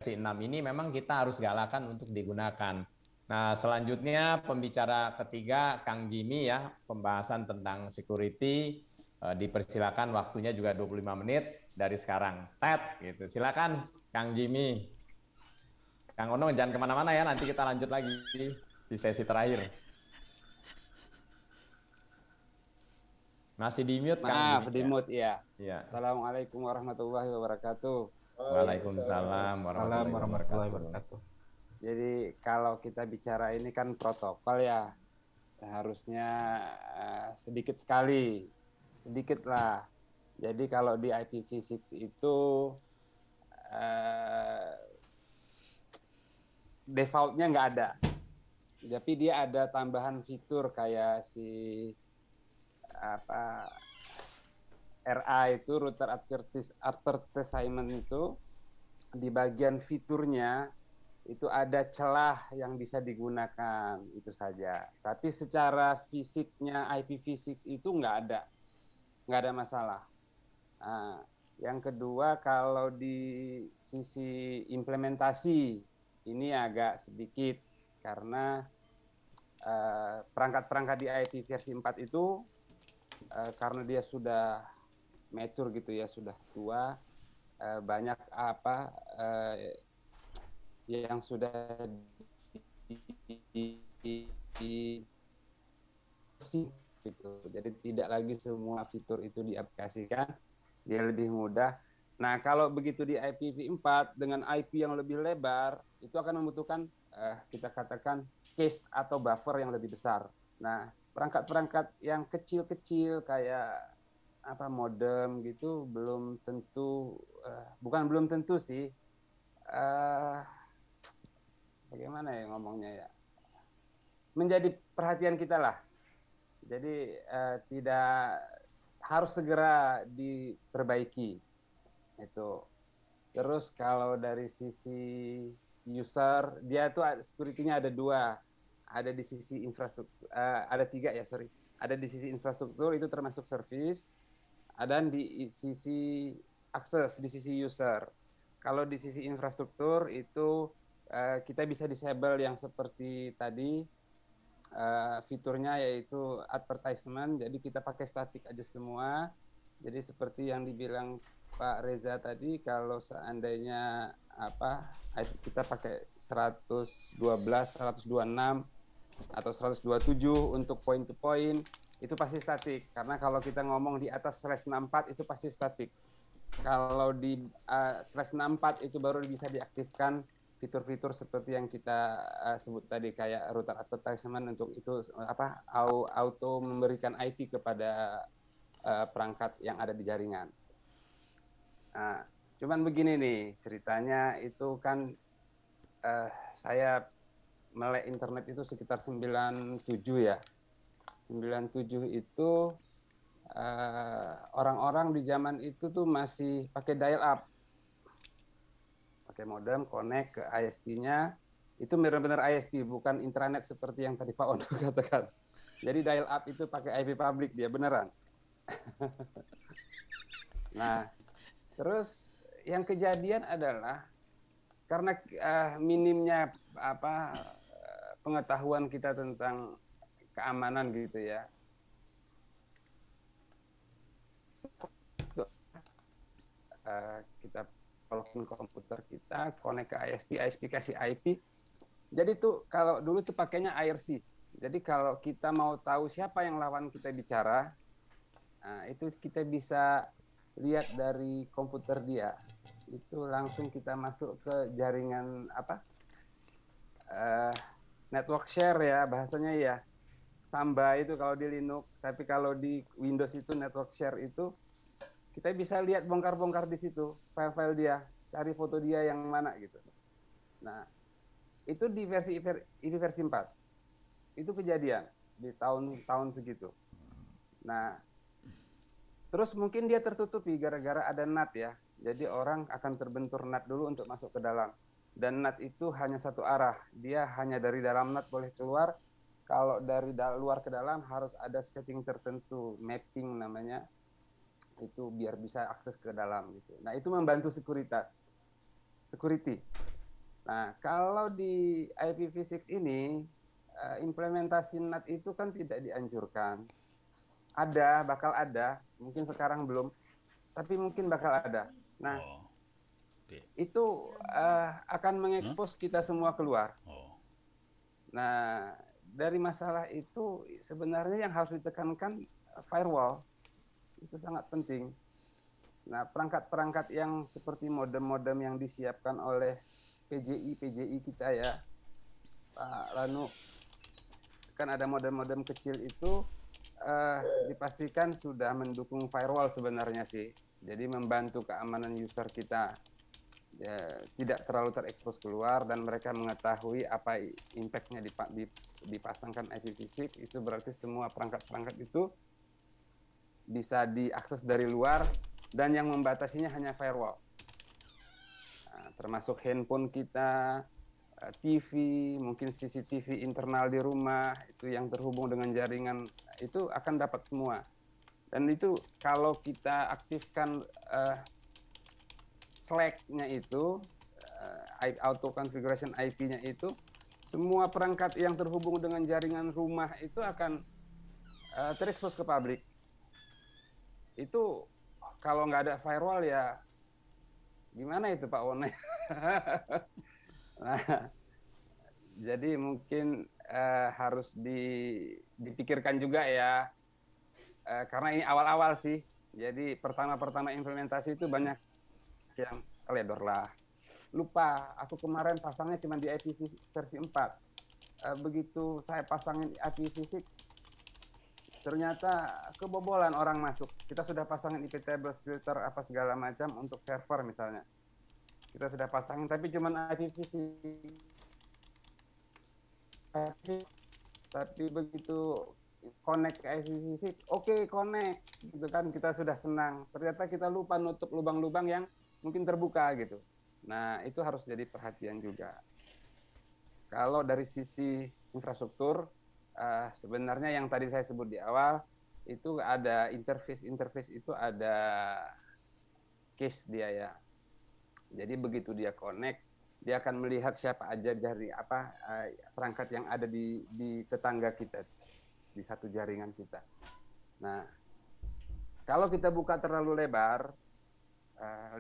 versi 6 ini memang kita harus galakan untuk digunakan. Nah, selanjutnya pembicara ketiga Kang Jimmy ya, pembahasan tentang security. Dipersilakan waktunya juga 25 menit dari sekarang. Ted, gitu. Silakan Kang Jimmy. Kang Ono jangan kemana-mana ya, nanti kita lanjut lagi di sesi terakhir. Masih di mute Kang Maaf, Jimmy di ya? mood ya. Iya. Assalamualaikum warahmatullahi wabarakatuh. Waalaikumsalam Salam warahmatullahi warahmatullahi wabarakatuh. wabarakatuh. Jadi kalau kita bicara ini kan protokol ya, seharusnya sedikit sekali, sedikit lah. Jadi kalau di IPv6 itu uh, defaultnya nggak ada, tapi dia ada tambahan fitur kayak si apa RA itu router advertisement itu di bagian fiturnya itu ada celah yang bisa digunakan itu saja. Tapi secara fisiknya IPv6 itu nggak ada masalah. Nah, yang kedua kalau di sisi implementasi ini agak sedikit karena perangkat-perangkat di IP versi 4 itu karena dia sudah mature gitu ya, sudah tua, banyak apa yang sudah gitu. Jadi tidak lagi semua fitur itu diaplikasikan, dia lebih mudah. Nah, kalau begitu di IPv4 dengan IP yang lebih lebar, itu akan membutuhkan kita katakan case atau buffer yang lebih besar. Nah, perangkat-perangkat yang kecil-kecil kayak apa modem gitu belum tentu bukan belum tentu sih bagaimana ya ngomongnya ya, menjadi perhatian kita lah. Jadi tidak harus segera diperbaiki itu. Terus kalau dari sisi user, dia tuh security-nya ada dua. Ada di sisi infrastruktur, ada tiga ya, sorry. Ada di sisi infrastruktur, itu termasuk service. Ada di sisi akses, di sisi user. Kalau di sisi infrastruktur, itu kita bisa disable yang seperti tadi, fiturnya yaitu advertisement, jadi kita pakai statik aja semua. Jadi seperti yang dibilang Pak Reza tadi, kalau seandainya apa kita pakai 112, 126 atau 127 untuk point to point, itu pasti statik. Karena kalau kita ngomong di atas /64 itu pasti statik. Kalau di /64 itu baru bisa diaktifkan fitur-fitur seperti yang kita sebut tadi kayak router advertisement untuk itu apa auto memberikan IP kepada perangkat yang ada di jaringan. Nah, cuman begini nih ceritanya itu kan saya melek internet itu sekitar 97 ya. 97 itu orang-orang di zaman itu tuh masih pakai dial up. Pakai modem, connect ke ISP-nya, itu benar-benar ISP, bukan intranet seperti yang tadi Pak Ono katakan. Jadi dial up itu pakai IP public dia, beneran. Nah, terus yang kejadian adalah karena minimnya apa pengetahuan kita tentang keamanan gitu ya. Kita login komputer kita, connect ke ISP, ISP kasih IP. Jadi tuh kalau dulu tuh pakainya IRC. Jadi kalau kita mau tahu siapa yang lawan kita bicara, nah itu kita bisa lihat dari komputer dia. Itu langsung kita masuk ke jaringan apa? Network share ya bahasanya ya. Samba itu kalau di Linux, tapi kalau di Windows itu network share itu kita bisa lihat bongkar-bongkar di situ file-file dia, cari foto dia yang mana gitu. Nah, itu di versi 4. Itu kejadian di tahun-tahun segitu. Nah, terus mungkin dia tertutupi gara-gara ada NAT ya. Jadi orang akan terbentur NAT dulu untuk masuk ke dalam. Dan NAT itu hanya satu arah. Dia hanya dari dalam NAT boleh keluar. Kalau dari luar ke dalam harus ada setting tertentu, mapping namanya. Itu biar bisa akses ke dalam gitu. Nah, itu membantu security. Nah, kalau di IPv6 ini, implementasi NAT itu kan tidak dianjurkan. Ada, bakal ada, mungkin sekarang belum, tapi mungkin bakal ada. Nah, Oh, oke. itu akan mengekspos kita semua keluar. Oh, Nah, dari masalah itu sebenarnya yang harus ditekankan firewall. Itu sangat penting. Nah, perangkat-perangkat yang seperti modem-modem yang disiapkan oleh PJI kita ya, Pak Ranu, kan ada modem-modem kecil itu dipastikan sudah mendukung firewall sebenarnya sih. Jadi membantu keamanan user kita ya, tidak terlalu terekspos keluar dan mereka mengetahui apa impact-nya dipasangkan IPv6, itu berarti semua perangkat-perangkat itu bisa diakses dari luar dan yang membatasinya hanya firewall. Nah, termasuk handphone kita, TV, mungkin CCTV internal di rumah, itu yang terhubung dengan jaringan, itu akan dapat semua. Dan itu kalau kita aktifkan Slack-nya itu, auto configuration IP-nya itu, semua perangkat yang terhubung dengan jaringan rumah itu akan terekspos ke publik. Itu kalau nggak ada firewall ya gimana itu Pak Wone? Nah, jadi mungkin harus dipikirkan juga ya, karena ini awal-awal sih. Jadi pertama-pertama implementasi itu banyak yang teledor lah. Lupa, aku kemarin pasangnya cuma di IPv versi 4. Begitu saya pasangin IPv6, ternyata kebobolan orang masuk. Kita sudah pasangin IP tables, filter, apa segala macam untuk server misalnya. Kita sudah pasangin, tapi cuma IPv6. Tapi begitu connect ke IPv6, oke, connect, gitu kan, kita sudah senang. Ternyata kita lupa nutup lubang-lubang yang mungkin terbuka gitu. Nah, itu harus jadi perhatian juga. Kalau dari sisi infrastruktur, sebenarnya yang tadi saya sebut di awal, itu ada interface itu ada case dia ya. Jadi begitu dia connect, dia akan melihat siapa aja dari apa perangkat yang ada di tetangga kita, di satu jaringan kita. Nah, kalau kita buka terlalu lebar,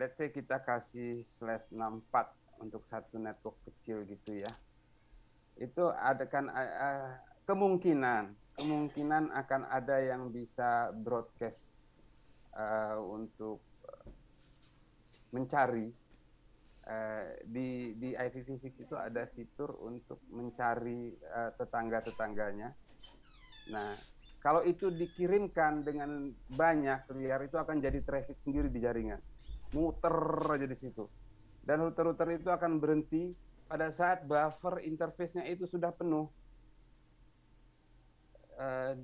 let's say kita kasih /64 untuk satu network kecil gitu ya, itu ada kan kemungkinan akan ada yang bisa broadcast untuk mencari. Di IPv6 itu ada fitur untuk mencari tetangga-tetangganya. Nah, kalau itu dikirimkan dengan banyak liar, itu akan jadi traffic sendiri di jaringan. Muter aja di situ. Dan router-router itu akan berhenti pada saat buffer interface-nya itu sudah penuh.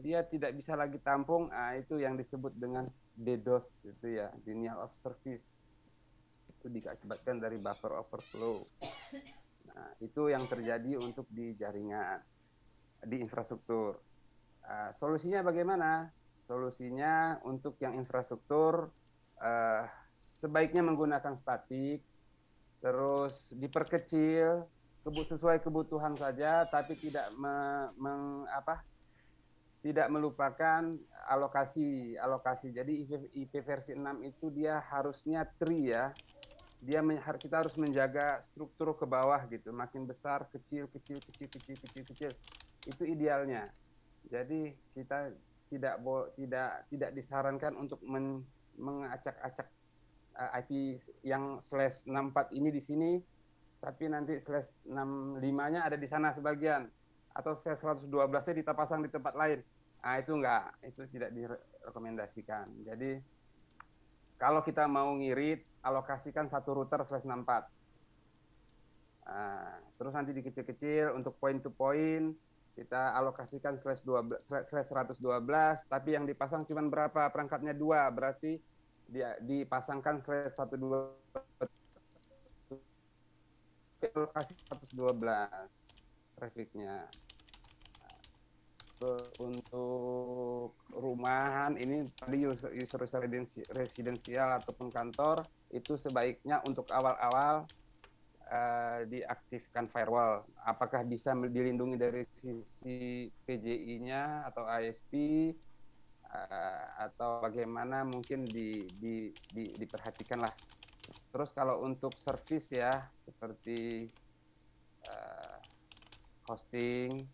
Dia tidak bisa lagi tampung, itu yang disebut dengan DDoS, itu ya, denial of service. Itu diakibatkan dari buffer overflow. Nah, itu yang terjadi untuk di jaringan, di infrastruktur. Solusinya bagaimana? Solusinya untuk yang infrastruktur sebaiknya menggunakan statik, terus diperkecil sesuai kebutuhan saja, tapi tidak tidak melupakan alokasi. Jadi IP versi 6 itu dia harusnya tree ya. Kita harus menjaga struktur ke bawah gitu, makin besar, kecil. Itu idealnya. Jadi kita tidak disarankan untuk mengacak-acak IP yang /64 ini di sini, tapi nanti /65-nya ada di sana sebagian, atau /112-nya kita pasang di tempat lain. Nah, itu enggak, itu tidak direkomendasikan. Jadi kalau kita mau ngirit, alokasikan satu router /64. Terus nanti dikecil-kecil untuk point to point, kita alokasikan /112, tapi yang dipasang cuma berapa? Perangkatnya 2, berarti dipasangkan /112, alokasi 112 trafficnya. Untuk rumahan ini tadi user residensial ataupun kantor, itu sebaiknya untuk awal-awal diaktifkan firewall. Apakah bisa dilindungi dari sisi PJI-nya atau ISP, atau bagaimana mungkin diperhatikan lah. Terus kalau untuk service ya, seperti hosting,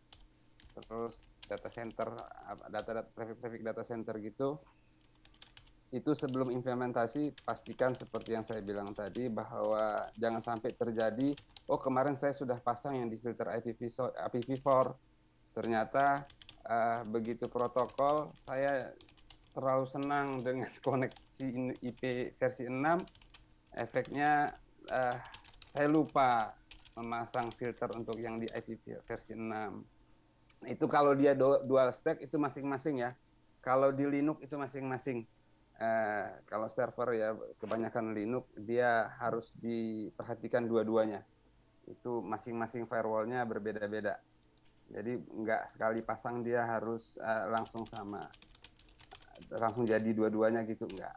terus data center, traffic data center gitu, itu sebelum implementasi pastikan seperti yang saya bilang tadi, bahwa jangan sampai terjadi, oh kemarin saya sudah pasang yang di filter IPv4, ternyata begitu protokol saya terlalu senang dengan koneksi IP versi 6, efeknya saya lupa memasang filter untuk yang di IPv versi 6. Itu kalau dia dual stack itu masing-masing ya. Kalau di Linux itu masing-masing. Kalau server ya kebanyakan Linux, dia harus diperhatikan dua-duanya. Itu masing-masing firewall-nya berbeda-beda. Jadi nggak sekali pasang dia harus langsung jadi dua-duanya gitu, enggak.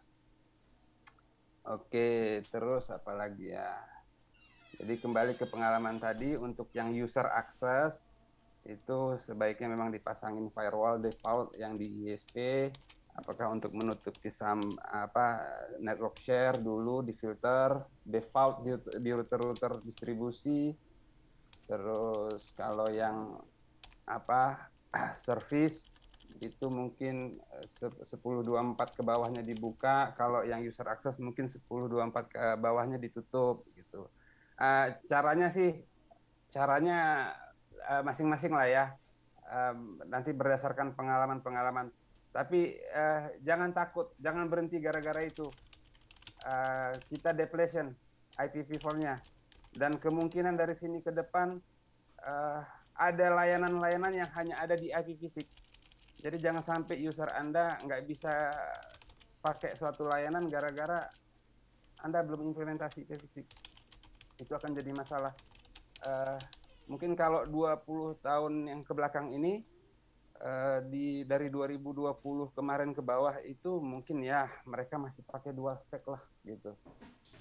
Oke, terus apa lagi ya? Jadi kembali ke pengalaman tadi, untuk yang user access itu sebaiknya memang dipasangin firewall default yang di ISP. Apakah untuk menutup network share dulu di filter default di router-router distribusi. Terus kalau yang service itu mungkin 10.24 ke bawahnya dibuka, kalau yang user access mungkin 10.24 ke bawahnya ditutup gitu. Caranya masing-masing lah ya, nanti berdasarkan pengalaman. Tapi jangan takut, jangan berhenti gara-gara itu. Kita depletion IPv4-nya, dan kemungkinan dari sini ke depan ada layanan-layanan yang hanya ada di IPv6. Jadi jangan sampai user Anda nggak bisa pakai suatu layanan gara-gara Anda belum implementasi IPv6. Itu akan jadi masalah. Mungkin kalau 20 tahun yang ke belakang ini, dari 2020 kemarin ke bawah itu mungkin ya mereka masih pakai dual stack lah gitu.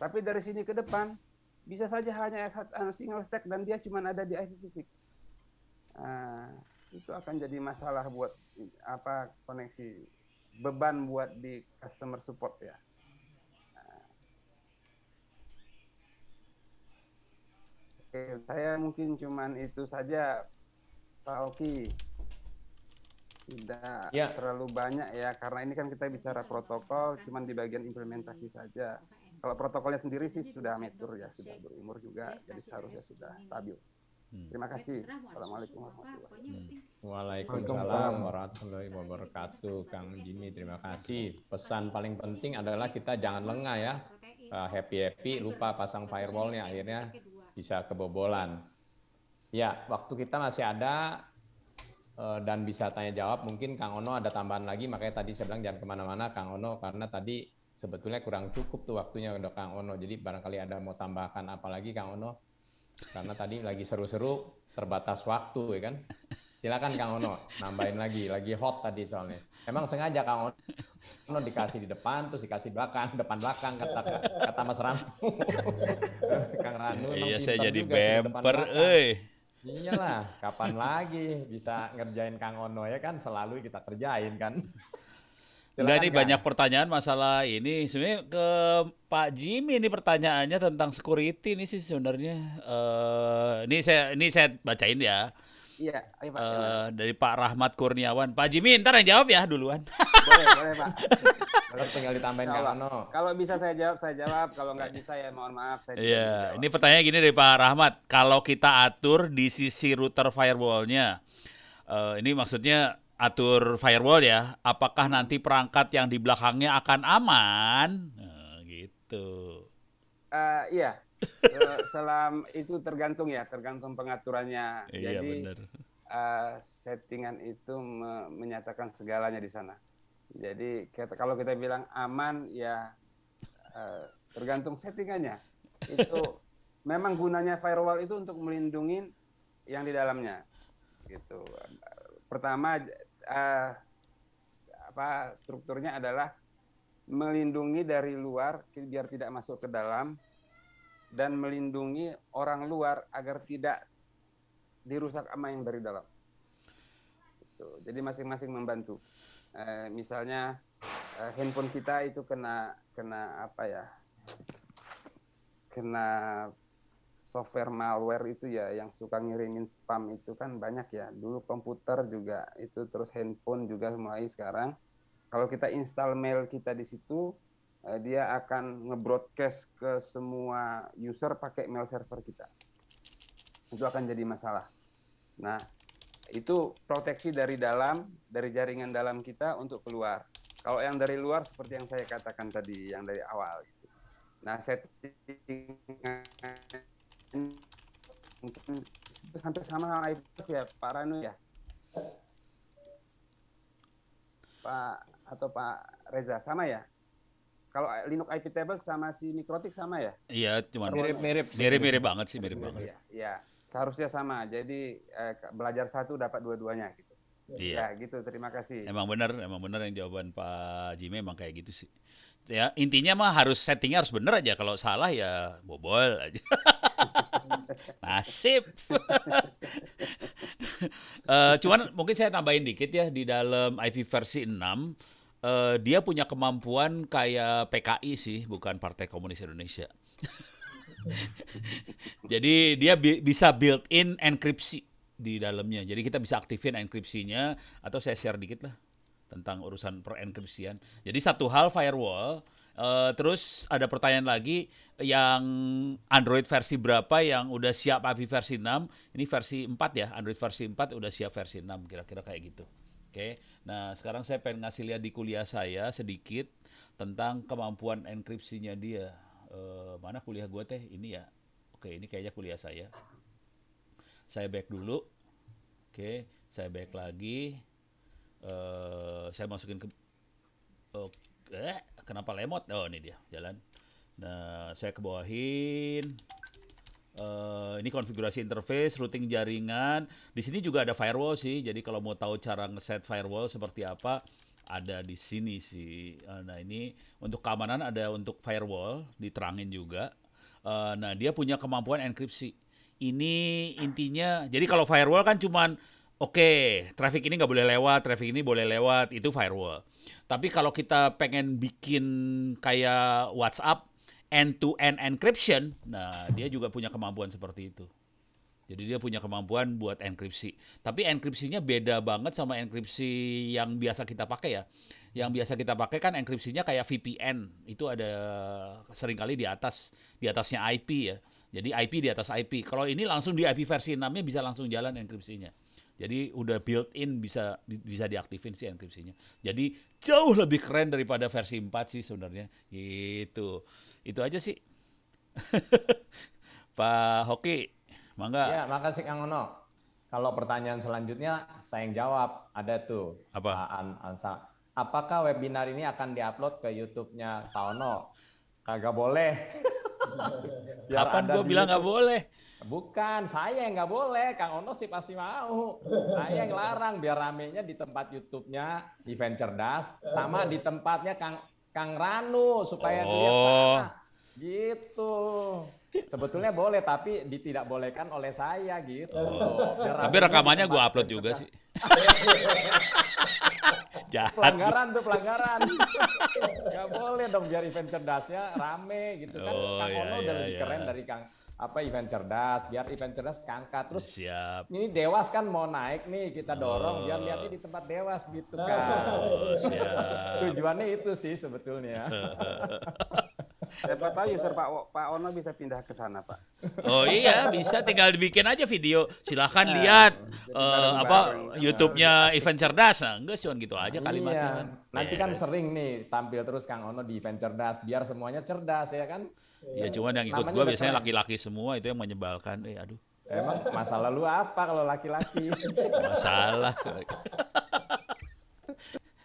Tapi dari sini ke depan bisa saja hanya single stack dan dia cuma ada di IPv6. Itu akan jadi masalah buat koneksi, beban buat di customer support ya. Oke, saya mungkin cuman itu saja, Pak Oki. Tidak terlalu banyak ya, karena ini kan kita bicara protokol, cuman di bagian implementasi saja. Kalau protokolnya sendiri sih sudah mature ya, sudah berumur juga, jadi seharusnya sudah stabil. Terima kasih. Assalamualaikum warahmatullahi wabarakatuh. Waalaikumsalam warahmatullahi wabarakatuh, Kang Jimmy. Terima kasih. Pesan paling penting adalah kita jangan lengah ya, happy lupa pasang firewallnya, akhirnya bisa kebobolan. Ya, waktu kita masih ada dan bisa tanya jawab. Mungkin Kang Ono ada tambahan lagi, makanya tadi saya bilang jangan kemana-mana Kang Ono, karena tadi sebetulnya kurang cukup tuh waktunya untuk Kang Ono. Jadi barangkali ada mau tambahkan apa lagi Kang Ono? Karena tadi lagi seru-seru, terbatas waktu ya kan. Silakan Kang Ono, nambahin lagi hot tadi soalnya. Emang sengaja Kang Ono dikasih di depan, terus dikasih depan belakang kata Mas Ranu. Kang Ranu iya, saya jadi bemper, Iyalah, kapan lagi bisa ngerjain Kang Ono ya kan, selalu kita kerjain kan. Enggak, ini banyak pertanyaan masalah ini. Sebenarnya ke Pak Jimmy ini pertanyaannya tentang security ini sih sebenarnya. Ini saya bacain ya. Iya, ayo Pak. Dari Pak Rahmat Kurniawan. Pak Jimmy, ntar yang jawab ya duluan. Boleh Pak. Tinggal ditambahin Kang Ono. Kalau bisa saya jawab. Kalau nggak bisa ya mohon maaf. Iya, ini pertanyaan gini dari Pak Rahmat. Kalau kita atur di sisi router firewall-nya, ini maksudnya atur firewall ya, apakah nanti perangkat yang di belakangnya akan aman? Gitu. Iya, itu tergantung pengaturannya. Iya, jadi benar. settingan itu menyatakan segalanya di sana. Jadi kalau kita bilang aman ya tergantung settingannya. Itu memang gunanya firewall itu untuk melindungi yang di dalamnya. Gitu. Pertama strukturnya adalah melindungi dari luar biar tidak masuk ke dalam. dan melindungi orang luar agar tidak dirusak sama yang dari dalam. Jadi masing-masing membantu. Misalnya handphone kita itu kena apa ya? Kena software malware itu ya, yang suka ngirimin spam itu kan banyak ya. Dulu komputer juga itu, terus handphone juga mulai sekarang. Kalau kita install mail kita di situ, dia akan nge-broadcast ke semua user pakai mail server kita. Itu akan jadi masalah. Nah, itu proteksi dari dalam, dari jaringan dalam kita untuk keluar. Kalau yang dari luar seperti yang saya katakan tadi, yang dari awal. Nah, settingan mungkin sampai sama iPlus ya, Pak Ranu ya, Pak Reza, sama ya? Kalau Linux IP Table sama si Mikrotik sama ya? Iya, cuman mirip banget sih, mirip banget. Iya. Seharusnya sama. Jadi belajar satu dapat dua-duanya gitu. Iya. Ya, gitu. Terima kasih. Emang benar yang jawaban Pak Jimmy emang kayak gitu sih. Ya, intinya mah settingnya harus bener aja. Kalau salah ya bobol aja. Nasib. Cuman mungkin saya tambahin dikit ya, di dalam IP versi 6 dia punya kemampuan kayak PKI sih, bukan Partai Komunis Indonesia. Jadi dia bisa built-in enkripsi di dalamnya. Jadi kita bisa aktifin enkripsinya, atau saya share dikit lah tentang urusan perenkripsian. Jadi satu hal firewall, terus ada pertanyaan lagi, yang Android versi berapa yang udah siap IP versi 6? Ini versi 4 ya, Android versi 4 udah siap versi 6, kira-kira kayak gitu. Oke. Nah, sekarang saya pengen ngasih lihat di kuliah saya sedikit tentang kemampuan enkripsinya dia. Mana kuliah gue teh? Ini ya. Oke, ini kayaknya kuliah saya. Saya back dulu. Oke, saya back lagi. Saya masukin ke... kenapa lemot? Oh, ini dia, jalan. Nah, saya kebawahin. Ini konfigurasi interface, routing jaringan. Di sini juga ada firewall sih. Jadi kalau mau tahu cara ngeset firewall seperti apa, ada di sini sih. Nah, ini untuk keamanan ada untuk firewall, diterangin juga. Nah, dia punya kemampuan enkripsi. Ini intinya, jadi kalau firewall kan cuman, oke, traffic ini nggak boleh lewat, traffic ini boleh lewat, itu firewall. Tapi kalau kita pengen bikin kayak WhatsApp, end-to-end encryption, nah dia juga punya kemampuan seperti itu. Jadi dia punya kemampuan buat enkripsi. Tapi enkripsinya beda banget sama enkripsi yang biasa kita pakai ya. Yang biasa kita pakai kan enkripsinya kayak VPN. Itu ada seringkali di atasnya IP ya. Jadi IP di atas IP. Kalau ini langsung di IP versi 6-nya bisa langsung jalan enkripsinya. Jadi udah built-in bisa diaktifin sih enkripsinya. Jadi jauh lebih keren daripada versi 4 sih sebenarnya. Gitu. Itu aja sih. Pak Hoki, mangga. Ya, makasih Kang Ono. Kalau pertanyaan selanjutnya saya yang jawab. Ada tuh. Apa? Ansa. Apakah webinar ini akan diupload ke YouTube-nya Kak Ono? Kagak boleh. Kapan gue bilang nggak boleh? Bukan, saya yang nggak boleh. Kang Ono sih pasti mau. Saya yang larang biar ramenya di tempat YouTube-nya Event Cerdas sama di tempatnya Kang Ranu supaya dilihat sana. Gitu. Sebetulnya boleh tapi tidak bolehkan oleh saya gitu. Tapi rekamannya gue upload juga sih. Jahat. Pelanggaran. Gak boleh dong biar Event Cerdasnya rame gitu kan. Kang Ono udah lebih keren dari Event Cerdas, biar Event Cerdas keangkat. Terus siap. Ini Dewas kan mau naik nih, kita dorong biar lihatnya di tempat Dewas gitu kan. Siap. Tujuannya itu sih sebetulnya. Siapa tahu user Pak Ono bisa pindah ke sana, Pak. Oh iya, bisa, tinggal dibikin aja video. Silahkan lihat YouTube-nya Event Cerdas. Nah, enggak cuma gitu aja kalimatnya kan. Nanti kan sering nih tampil terus Kang Ono di Event Cerdas, biar semuanya cerdas ya kan. Ya cuman yang ikut gua biasanya laki-laki semua, itu yang menyebalkan. Aduh. Emang masalah lu apa kalau laki-laki? Masalah.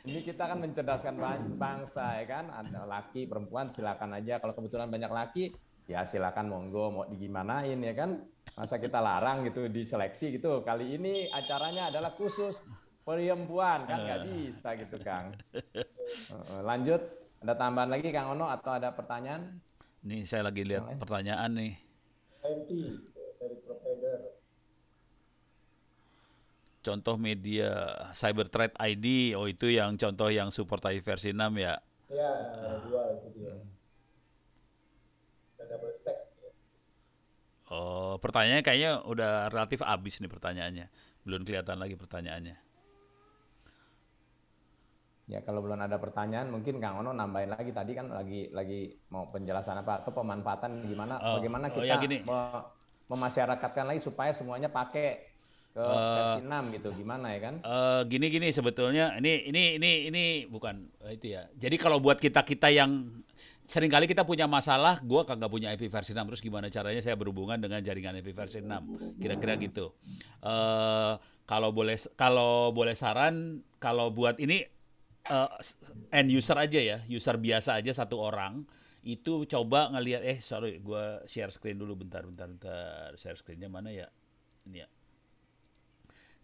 Ini kita kan mencerdaskan bangsa ya kan, ada laki, perempuan silakan aja. Kalau kebetulan banyak laki, ya silakan monggo mau digimanain ya kan. Masa kita larang gitu diseleksi gitu. Kali ini acaranya adalah khusus perempuan kan nggak bisa gitu Kang. Lanjut, ada tambahan lagi Kang Ono atau ada pertanyaan? Nih saya lagi lihat pertanyaan nih. IP dari provider. Contoh media Cyber Threat ID, oh itu yang contoh yang support IP versi 6 ya. Ya, ada 2 itu dia. Dan double stack. Ya. Oh, pertanyaannya kayaknya udah relatif habis nih pertanyaannya. Belum kelihatan lagi pertanyaannya. Ya kalau belum ada pertanyaan mungkin Kang Ono nambahin lagi, tadi kan lagi mau penjelasan apa atau pemanfaatan gimana bagaimana kita memasyarakatkan lagi supaya semuanya pakai ke versi 6 gitu, gimana ya kan? Gini sebetulnya ini bukan itu ya. Jadi kalau buat kita yang seringkali kita punya masalah, gua kagak punya IP versi 6, terus gimana caranya saya berhubungan dengan jaringan IP versi 6, kira-kira gitu. Kalau boleh saran, kalau buat ini end user aja ya, user biasa aja satu orang, itu coba ngelihat, sorry, gue share screen dulu bentar, share screennya mana ya, ini ya,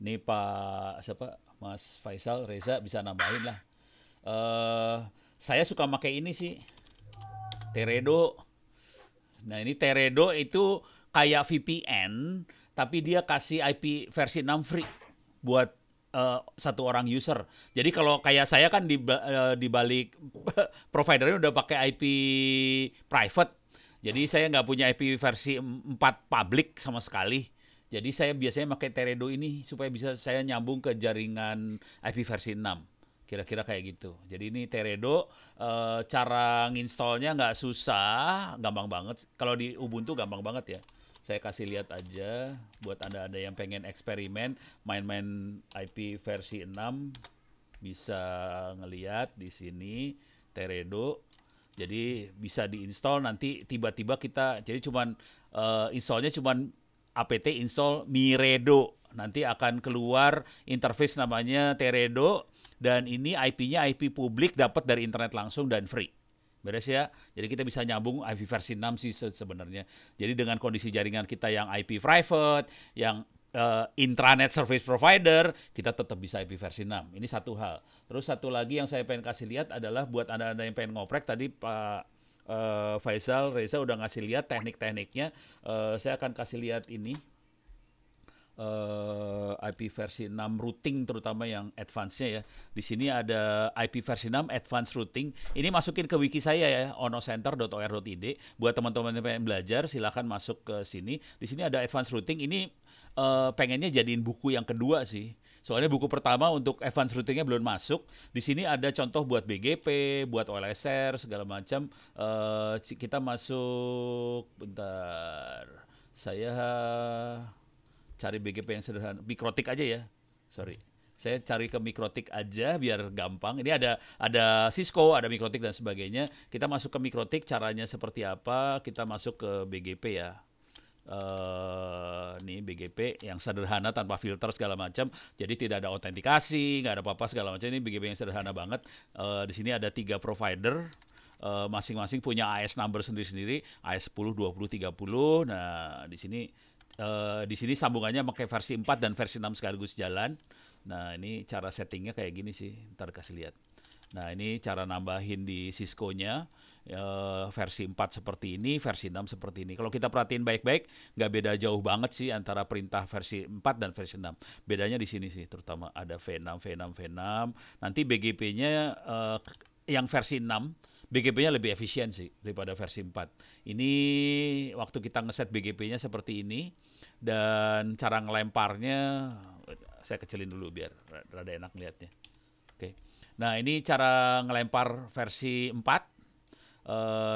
ini Pak siapa, Mas Faisal, Reza bisa nambahin lah. Saya suka pakai ini sih, Teredo. Nah ini Teredo itu kayak VPN, tapi dia kasih IP versi 6 free buat satu orang user. Jadi kalau kayak saya kan di balik providernya udah pakai IP private. Jadi saya nggak punya IP versi 4 public sama sekali. Jadi saya biasanya pakai Teredo ini supaya bisa saya nyambung ke jaringan IP versi 6. Kira-kira kayak gitu. Jadi ini Teredo, cara nginstallnya nggak susah, gampang banget. Kalau di Ubuntu gampang banget ya. Saya kasih lihat aja buat Anda yang pengen eksperimen main-main IP versi 6, bisa ngelihat di sini Teredo. Jadi bisa diinstal, nanti tiba-tiba kita, jadi cuman installnya cuman apt install Miredo. Nanti akan keluar interface namanya Teredo, dan ini IP-nya IP publik, dapat dari internet langsung dan free. Beres ya. Jadi kita bisa nyambung IP versi 6 sih sebenarnya. Jadi dengan kondisi jaringan kita yang IP private, yang intranet service provider, kita tetap bisa IP versi 6. Ini satu hal. Terus satu lagi yang saya pengen kasih lihat adalah buat Anda yang pengen ngoprek, tadi Pak Faisal, Reza udah ngasih lihat teknik-tekniknya. Saya akan kasih lihat ini. IP versi 6 routing, terutama yang advance-nya ya. Di sini ada IP versi 6 advanced routing. Ini masukin ke wiki saya ya, onocenter.or.id. Buat teman-teman yang pengen belajar, silahkan masuk ke sini. Di sini ada advanced routing. Ini pengennya jadiin buku yang kedua sih. Soalnya buku pertama untuk advanced routingnya belum masuk. Di sini ada contoh buat BGP, buat OLSR, segala macam. Kita masuk, bentar. Saya cari BGP yang sederhana, Mikrotik aja ya, sorry. Saya cari ke Mikrotik aja biar gampang. Ini ada Cisco, ada Mikrotik dan sebagainya. Kita masuk ke Mikrotik, caranya seperti apa? Kita masuk ke BGP ya. Nih BGP yang sederhana tanpa filter segala macam. Jadi tidak ada autentikasi, nggak ada apa-apa segala macam. Ini BGP yang sederhana banget. Di sini ada 3 provider. Masing-masing punya AS number sendiri-sendiri, AS 10, 20, 30. Nah, di sini sambungannya pakai versi 4 dan versi 6 sekaligus jalan. Nah, ini cara settingnya kayak gini sih. Ntar kasih lihat. Nah, ini cara nambahin di Cisco-nya. Versi 4 seperti ini, versi 6 seperti ini. Kalau kita perhatiin baik-baik, nggak beda jauh banget sih antara perintah versi 4 dan versi 6. Bedanya di sini sih, terutama ada V6, V6, V6. Nanti BGP-nya yang versi 6, BGP-nya lebih efisien sih daripada versi 4. Ini waktu kita ngeset BGP-nya seperti ini, dan cara ngelemparnya, saya kecilin dulu biar rada enak lihatnya. Oke. Nah ini cara ngelempar versi 4,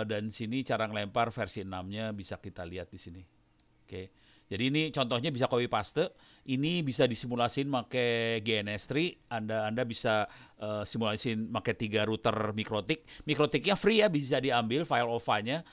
dan sini cara ngelempar versi 6-nya bisa kita lihat di sini. Oke. Jadi ini contohnya bisa copy paste. Ini bisa disimulasin pakai GNS3. Anda bisa simulasin pakai 3 router Mikrotik. Mikrotiknya free ya, bisa diambil file OVA-nya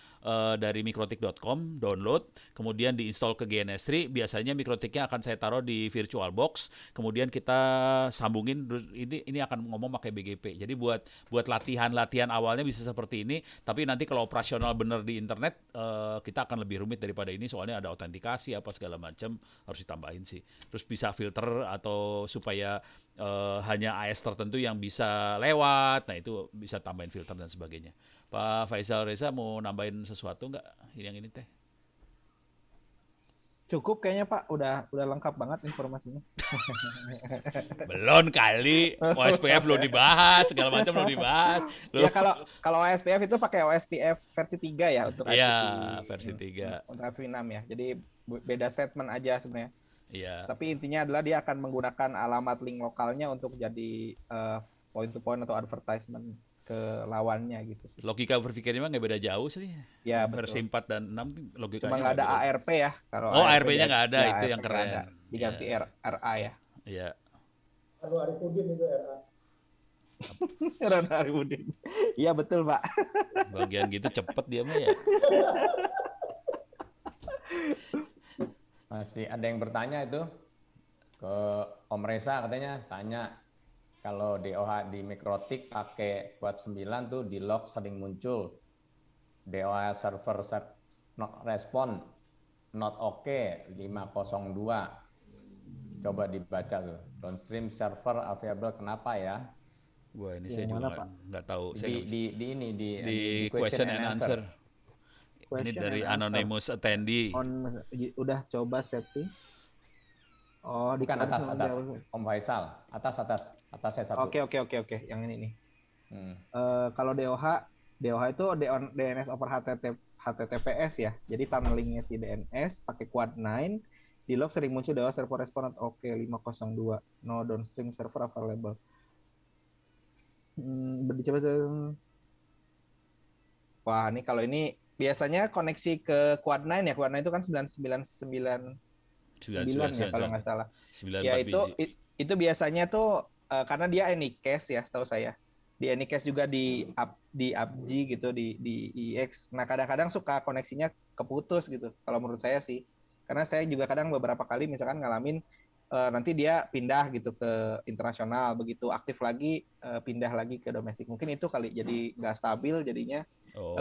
dari mikrotik.com, download, kemudian diinstal ke GNS3. Biasanya Mikrotiknya akan saya taruh di VirtualBox. Kemudian kita sambungin, ini akan ngomong pakai BGP. Jadi buat latihan awalnya bisa seperti ini. Tapi nanti kalau operasional bener di internet, kita akan lebih rumit daripada ini. Soalnya ada autentikasi apa segala macam harus ditambahin sih. Terus bisa filter atau supaya hanya AS tertentu yang bisa lewat. Nah, itu bisa tambahin filter dan sebagainya. Pak Faisal Reza mau nambahin sesuatu nggak yang ini teh? Cukup kayaknya Pak, udah lengkap banget informasinya. Belum kali, OSPF belum dibahas, segala macam belum dibahas. Ya kalau OSPF itu pakai OSPF versi 3 ya untuk Iya, IPv, versi 3. untuk IPv6 ya. Jadi beda statement aja sebenarnya. Iya. Tapi intinya adalah dia akan menggunakan alamat link lokalnya untuk jadi point to point atau advertisement ke lawannya gitu sih. Logika berpikirnya mah nggak beda jauh sih. Ya, Versi betul. 4 dan 6 logikanya Cuma nggak ada beda. ARP ya. Kalau Oh, ARP ARP-nya nggak ada, ya, itu ARP yang nggak ada. keren. Diganti Iya. RA ya. Iya. Anu Arifudin itu RA. Rana Arifudin. Iya betul Pak. Bagian gitu cepet dia mah ya. Masih ada yang bertanya itu ke Om Reza katanya tanya kalau DOH di Mikrotik pakai kuat 9 tuh di log sering muncul DOH server not respond not okay 502. Coba dibaca tuh. Downstream server available kenapa ya? Wah, ini Yang saya juga mana, nggak tahu. Saya nggak bisa. Di question and answer. Ini Question dari and answer. anonymous attendee. Udah coba setting. Oh, di Bukan kemarin atas sama atas. dia. Om Faisal, atasnya satu. Oke, yang ini nih. Hmm. Kalau DOH itu DNS over HTTPS ya. Jadi tunnelingnya si DNS pakai quad 9. Di log sering muncul DOH server respondent oke 502. No downstream server available. Dicoba. Wah, ini kalau ini biasanya koneksi ke quad 9 ya. Quad 9 itu kan 999 ya kalau nggak salah. 94 Ya biji. itu biasanya tuh karena dia Anycast ya setahu saya. Di Anycast juga di AppG gitu di IX. Nah, kadang-kadang suka koneksinya keputus gitu kalau menurut saya sih. Karena saya juga kadang beberapa kali misalkan ngalamin nanti dia pindah gitu ke internasional, begitu aktif lagi pindah lagi ke domestik. Mungkin itu kali jadi nggak stabil jadinya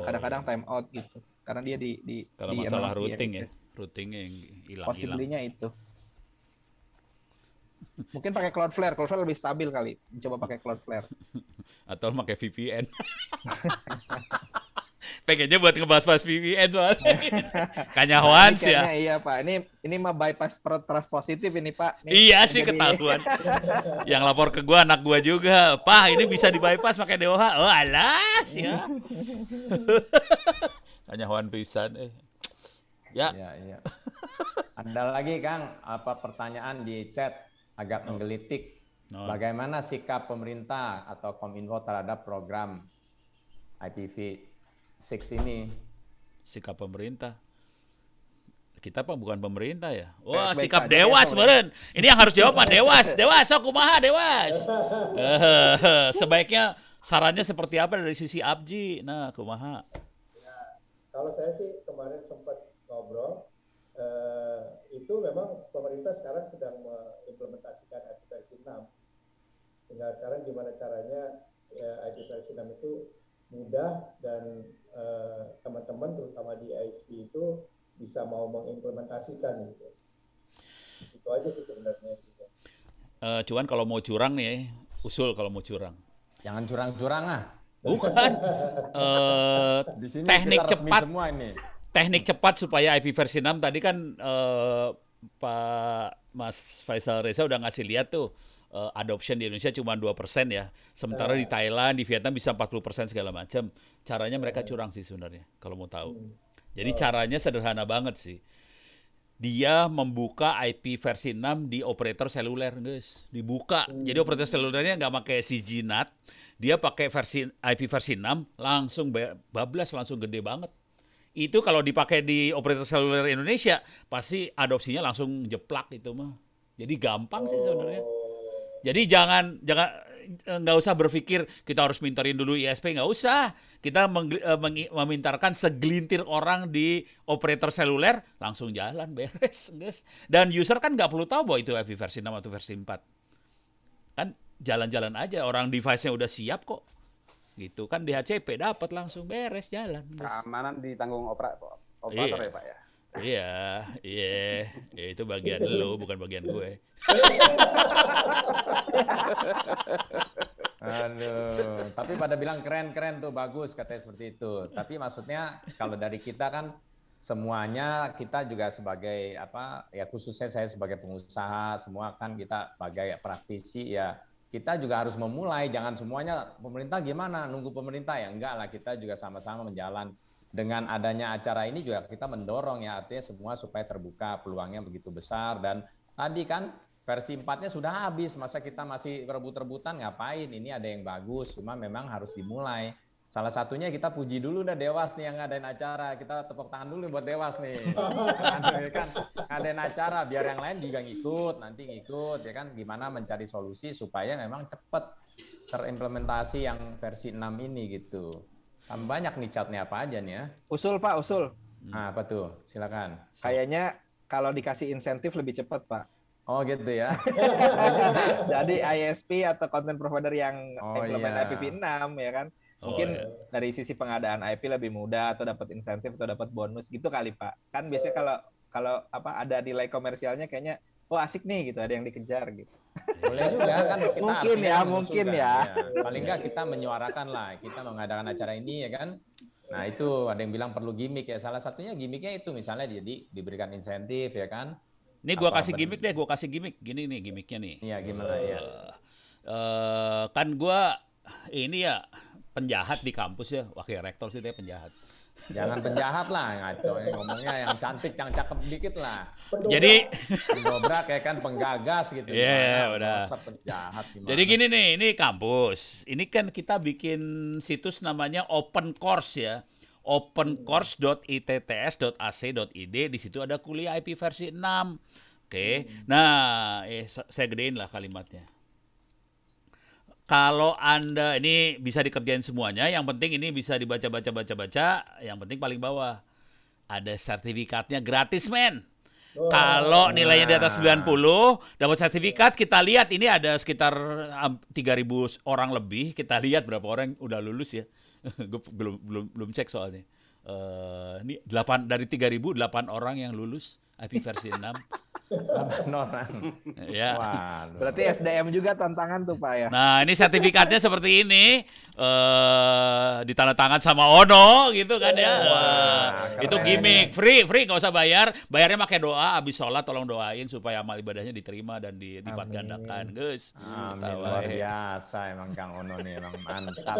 kadang-kadang time out gitu. Karena dia Karena di masalah announce di routing ya, Anycast. routingnya yang hilang-hilang. Possibly-nya itu. Mungkin pakai Cloudflare lebih stabil kali. Coba pakai Cloudflare. Atau pakai VPN. Pengennya buat ngebahas-bahas VPN soalnya. Kanyahoan sih ya. Iya Pak, ini mah bypass trust positif ini Pak. Iya sih ketahuan. Yang lapor ke gua anak gua juga. Pak, ini bisa di bypass pakai DOH. Oh alas ya. Kanyahoan pisan. Ya. Iya. Ada lagi Kang, apa pertanyaan di chat agak menggelitik. Bagaimana sikap pemerintah atau Kominfo terhadap program IPv6 ini? Sikap pemerintah. Kita apa bukan pemerintah ya? Wah, Baik-baik sikap saja Dewas ya, meren. Ini yang harus jawab Pak Dewas. Dewas, kumaha Dewas? Sebaiknya sarannya seperti apa dari sisi AppG? Nah, kumaha? Kalau saya sih kemarin sempat ngobrol, itu memang pemerintah sekarang sedang mengimplementasikan IPv6. Tinggal sekarang gimana caranya IPv6 itu mudah dan teman-teman terutama di ISP itu bisa mau mengimplementasikan gitu. Itu aja sih sebenarnya. Cuman kalau mau curang nih, usul kalau mau curang. Jangan curang-curang ah. Bukan. Di sini Teknik kita resmi cepat. semua ini. Teknik cepat supaya IPv6 tadi kan Pak Mas Faisal Reza udah ngasih lihat tuh adoption di Indonesia cuma 2% ya. Sementara di Thailand, di Vietnam bisa 40% segala macam. Caranya mereka curang sih sebenarnya kalau mau tahu. Jadi caranya sederhana banget sih. Dia membuka IP versi 6 di operator seluler, guys. Dibuka. Jadi operator selulernya nggak pakai CGNAT. Dia pakai IP versi 6, langsung bablas, langsung gede banget. Itu kalau dipakai di operator seluler Indonesia, pasti adopsinya langsung jeplak itu mah. Jadi gampang sih sebenarnya. Jadi jangan nggak usah berpikir kita harus mintarin dulu ISP, nggak usah. Kita memintarkan segelintir orang di operator seluler, langsung jalan, beres, guys. Dan user kan nggak perlu tahu bahwa itu IP versi 6 atau versi 4. Kan jalan-jalan aja, orang device-nya udah siap kok. Gitu kan DHCP dapat langsung beres jalan. Keamanan ditanggung operator Iya. ya Pak ya. Iya, iya, ya itu bagian lu, bukan bagian gue. Aduh, tapi pada bilang keren-keren tuh, bagus katanya seperti itu. Tapi maksudnya kalau dari kita kan semuanya kita juga sebagai apa ya, khususnya saya sebagai pengusaha, semua kan kita sebagai praktisi ya, kita juga harus memulai. Jangan semuanya pemerintah gimana, nunggu pemerintah ya, enggak lah, kita juga sama-sama menjalan. Dengan adanya acara ini juga kita mendorong ya, artinya semua supaya terbuka, peluangnya begitu besar. Dan tadi kan versi 4-nya sudah habis, masa kita masih rebut-rebutan, ngapain? Ini ada yang bagus, cuma memang harus dimulai. Salah satunya kita puji dulu dah Dewas nih yang ngadain acara. Kita tepuk tangan dulu buat Dewas nih. Kan ngadain acara, biar yang lain juga ngikut, nanti ngikut ya kan, gimana mencari solusi supaya memang cepat terimplementasi yang versi 6 ini gitu. Kan banyak nih catnya, apa aja nih ya. Usul Pak, usul. Nah, apa tuh? Silakan. Kayaknya kalau dikasih insentif lebih cepat Pak. Oh gitu ya. Jadi ISP atau content provider yang Oh, implement iya. IPv6 ya kan. Oh, Mungkin iya. dari sisi pengadaan IP lebih mudah atau dapat insentif atau dapat bonus gitu kali Pak. Kan biasanya kalau apa ada nilai komersialnya kayaknya oh asik nih gitu, ada yang dikejar gitu. Boleh juga kan kita Mungkin artinya ya, mengusulkan. mungkin ya. Paling nggak kita menyuarakan lah, kita mengadakan acara ini ya kan. Nah itu ada yang bilang perlu gimmick ya. Salah satunya gimmicknya itu misalnya jadi diberikan insentif ya kan. Nih gua Apa kasih gimmick deh, gua kasih gimmick. Gini nih gimmicknya nih. Iya gimana ya. Kan gua ini ya penjahat di kampus ya, wakil rektor sih dia penjahat. Jangan penjahat lah, ngaco ngomongnya yang cantik, yang cakep dikit lah. Jadi Pendobrak ya kan, penggagas gitu. Iya, Gimana? udah. Masa penjahat gimana? Jadi gini nih, ini kampus. Ini kan kita bikin situs namanya Open Course ya. opencourse.itts.ac.id, di situ ada kuliah IP versi 6. Oke. Nah, saya gedein lah kalimatnya. Kalau Anda ini bisa dikerjain semuanya, yang penting ini bisa dibaca-baca, yang penting paling bawah. Ada sertifikatnya gratis, men. Kalau nilainya di atas 90, dapat sertifikat, kita lihat ini ada sekitar 3.000 orang lebih, kita lihat berapa orang yang udah lulus ya. Gue belum cek soalnya. Ini 8 dari 3.000, 8 orang yang lulus IP versi 6. 8 orang. Ya. Waduh. Berarti SDM juga tantangan tuh Pak ya. Nah, ini sertifikatnya seperti ini, ditandatangan sama Ono gitu kan ya. Wah, Itu keren. gimmick, free, nggak usah bayar. Bayarnya pakai doa, habis sholat tolong doain supaya amal ibadahnya diterima dan dilipat Amin. gandakan, guys. Amin, Tahu luar aja. biasa emang Kang Ono nih, emang mantap.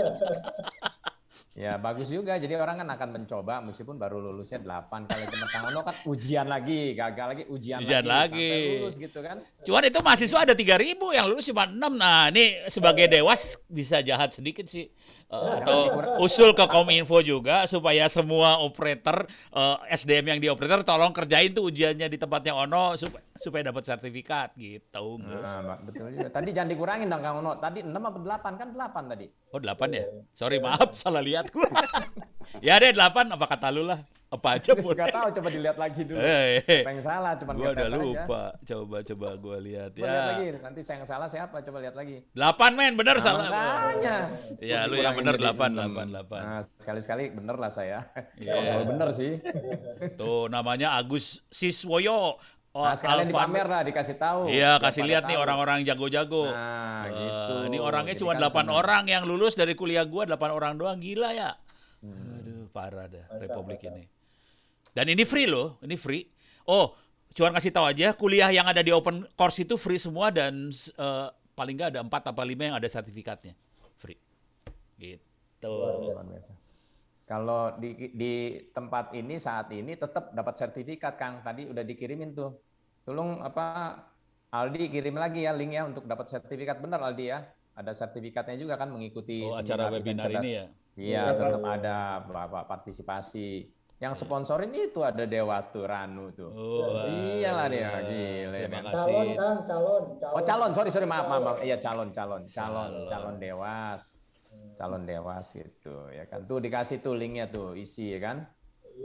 Ya bagus juga, jadi orang kan akan mencoba meskipun baru lulusnya 8. Kalau cuma Kang Ono kan ujian lagi, gagal lagi, ujian Ujian lagi, lagi. sampai lulus gitu kan. Cuman itu mahasiswa ada 3.000 yang lulus cuma 6. Nah, ini sebagai Dewas bisa jahat sedikit sih. Atau usul ke Kominfo juga supaya semua operator SDM yang di operator tolong kerjain tuh ujiannya di tempatnya Ono supaya dapat sertifikat gitu. Nah, betul juga. Tadi jangan dikurangin dong Kang Ono. Tadi 6 apa 8? Kan 8 tadi. Oh 8 ya? Sorry maaf salah lihat gua. Ya deh 8 apa kata lu lah. Apa aja pun. Gak tahu, coba dilihat lagi dulu. Apa yang salah, cuma Gua udah ngetes aja. lupa. Coba gua lihat Coba lihat lagi, ya. nanti saya yang salah siapa? Coba lihat lagi. 8 men, bener Nah, salah. makanya. Ya lu yang bener 8. Nah, sekali-sekali bener lah saya. Iya. Kalau selalu bener sih. Tuh namanya Agus Siswoyo. Oh, Nah, sekalian Alvan. dipamer lah, dikasih tahu. Iya, biar kasih pada lihat nih tahu. orang-orang jago-jago. Nah, gitu. Ini orangnya Jadi cuma kan 8 senang. orang yang lulus dari kuliah gua, 8 orang doang, gila ya. Hmm. Aduh, parah dah Republik ini. Dan ini free loh, ini free. Oh, cuman kasih tahu aja, kuliah yang ada di Open Course itu free semua dan paling nggak ada 4 apa 5 yang ada sertifikatnya. Free. Gitu. Luar biasa. Kalau di tempat ini saat ini tetap dapat sertifikat, Kang. Tadi udah dikirimin tuh. Tolong apa Aldi kirim lagi ya linknya untuk dapat sertifikat. Benar Aldi ya? Ada sertifikatnya juga kan mengikuti Oh, acara seminar webinar cerdas. ini ya. Iya, tetap ada Bapak partisipasi. Yang sponsorin itu ada Dewas tuh, Ranu tuh. Oh, Iyalah dia, gile. terima men. kasih. Calon Kang, calon. Oh, calon, sorry, maaf. Oh. Iya, calon Dewas. Calon Dewas gitu, ya kan. Tuh dikasih tuh linknya tuh, isi ya kan.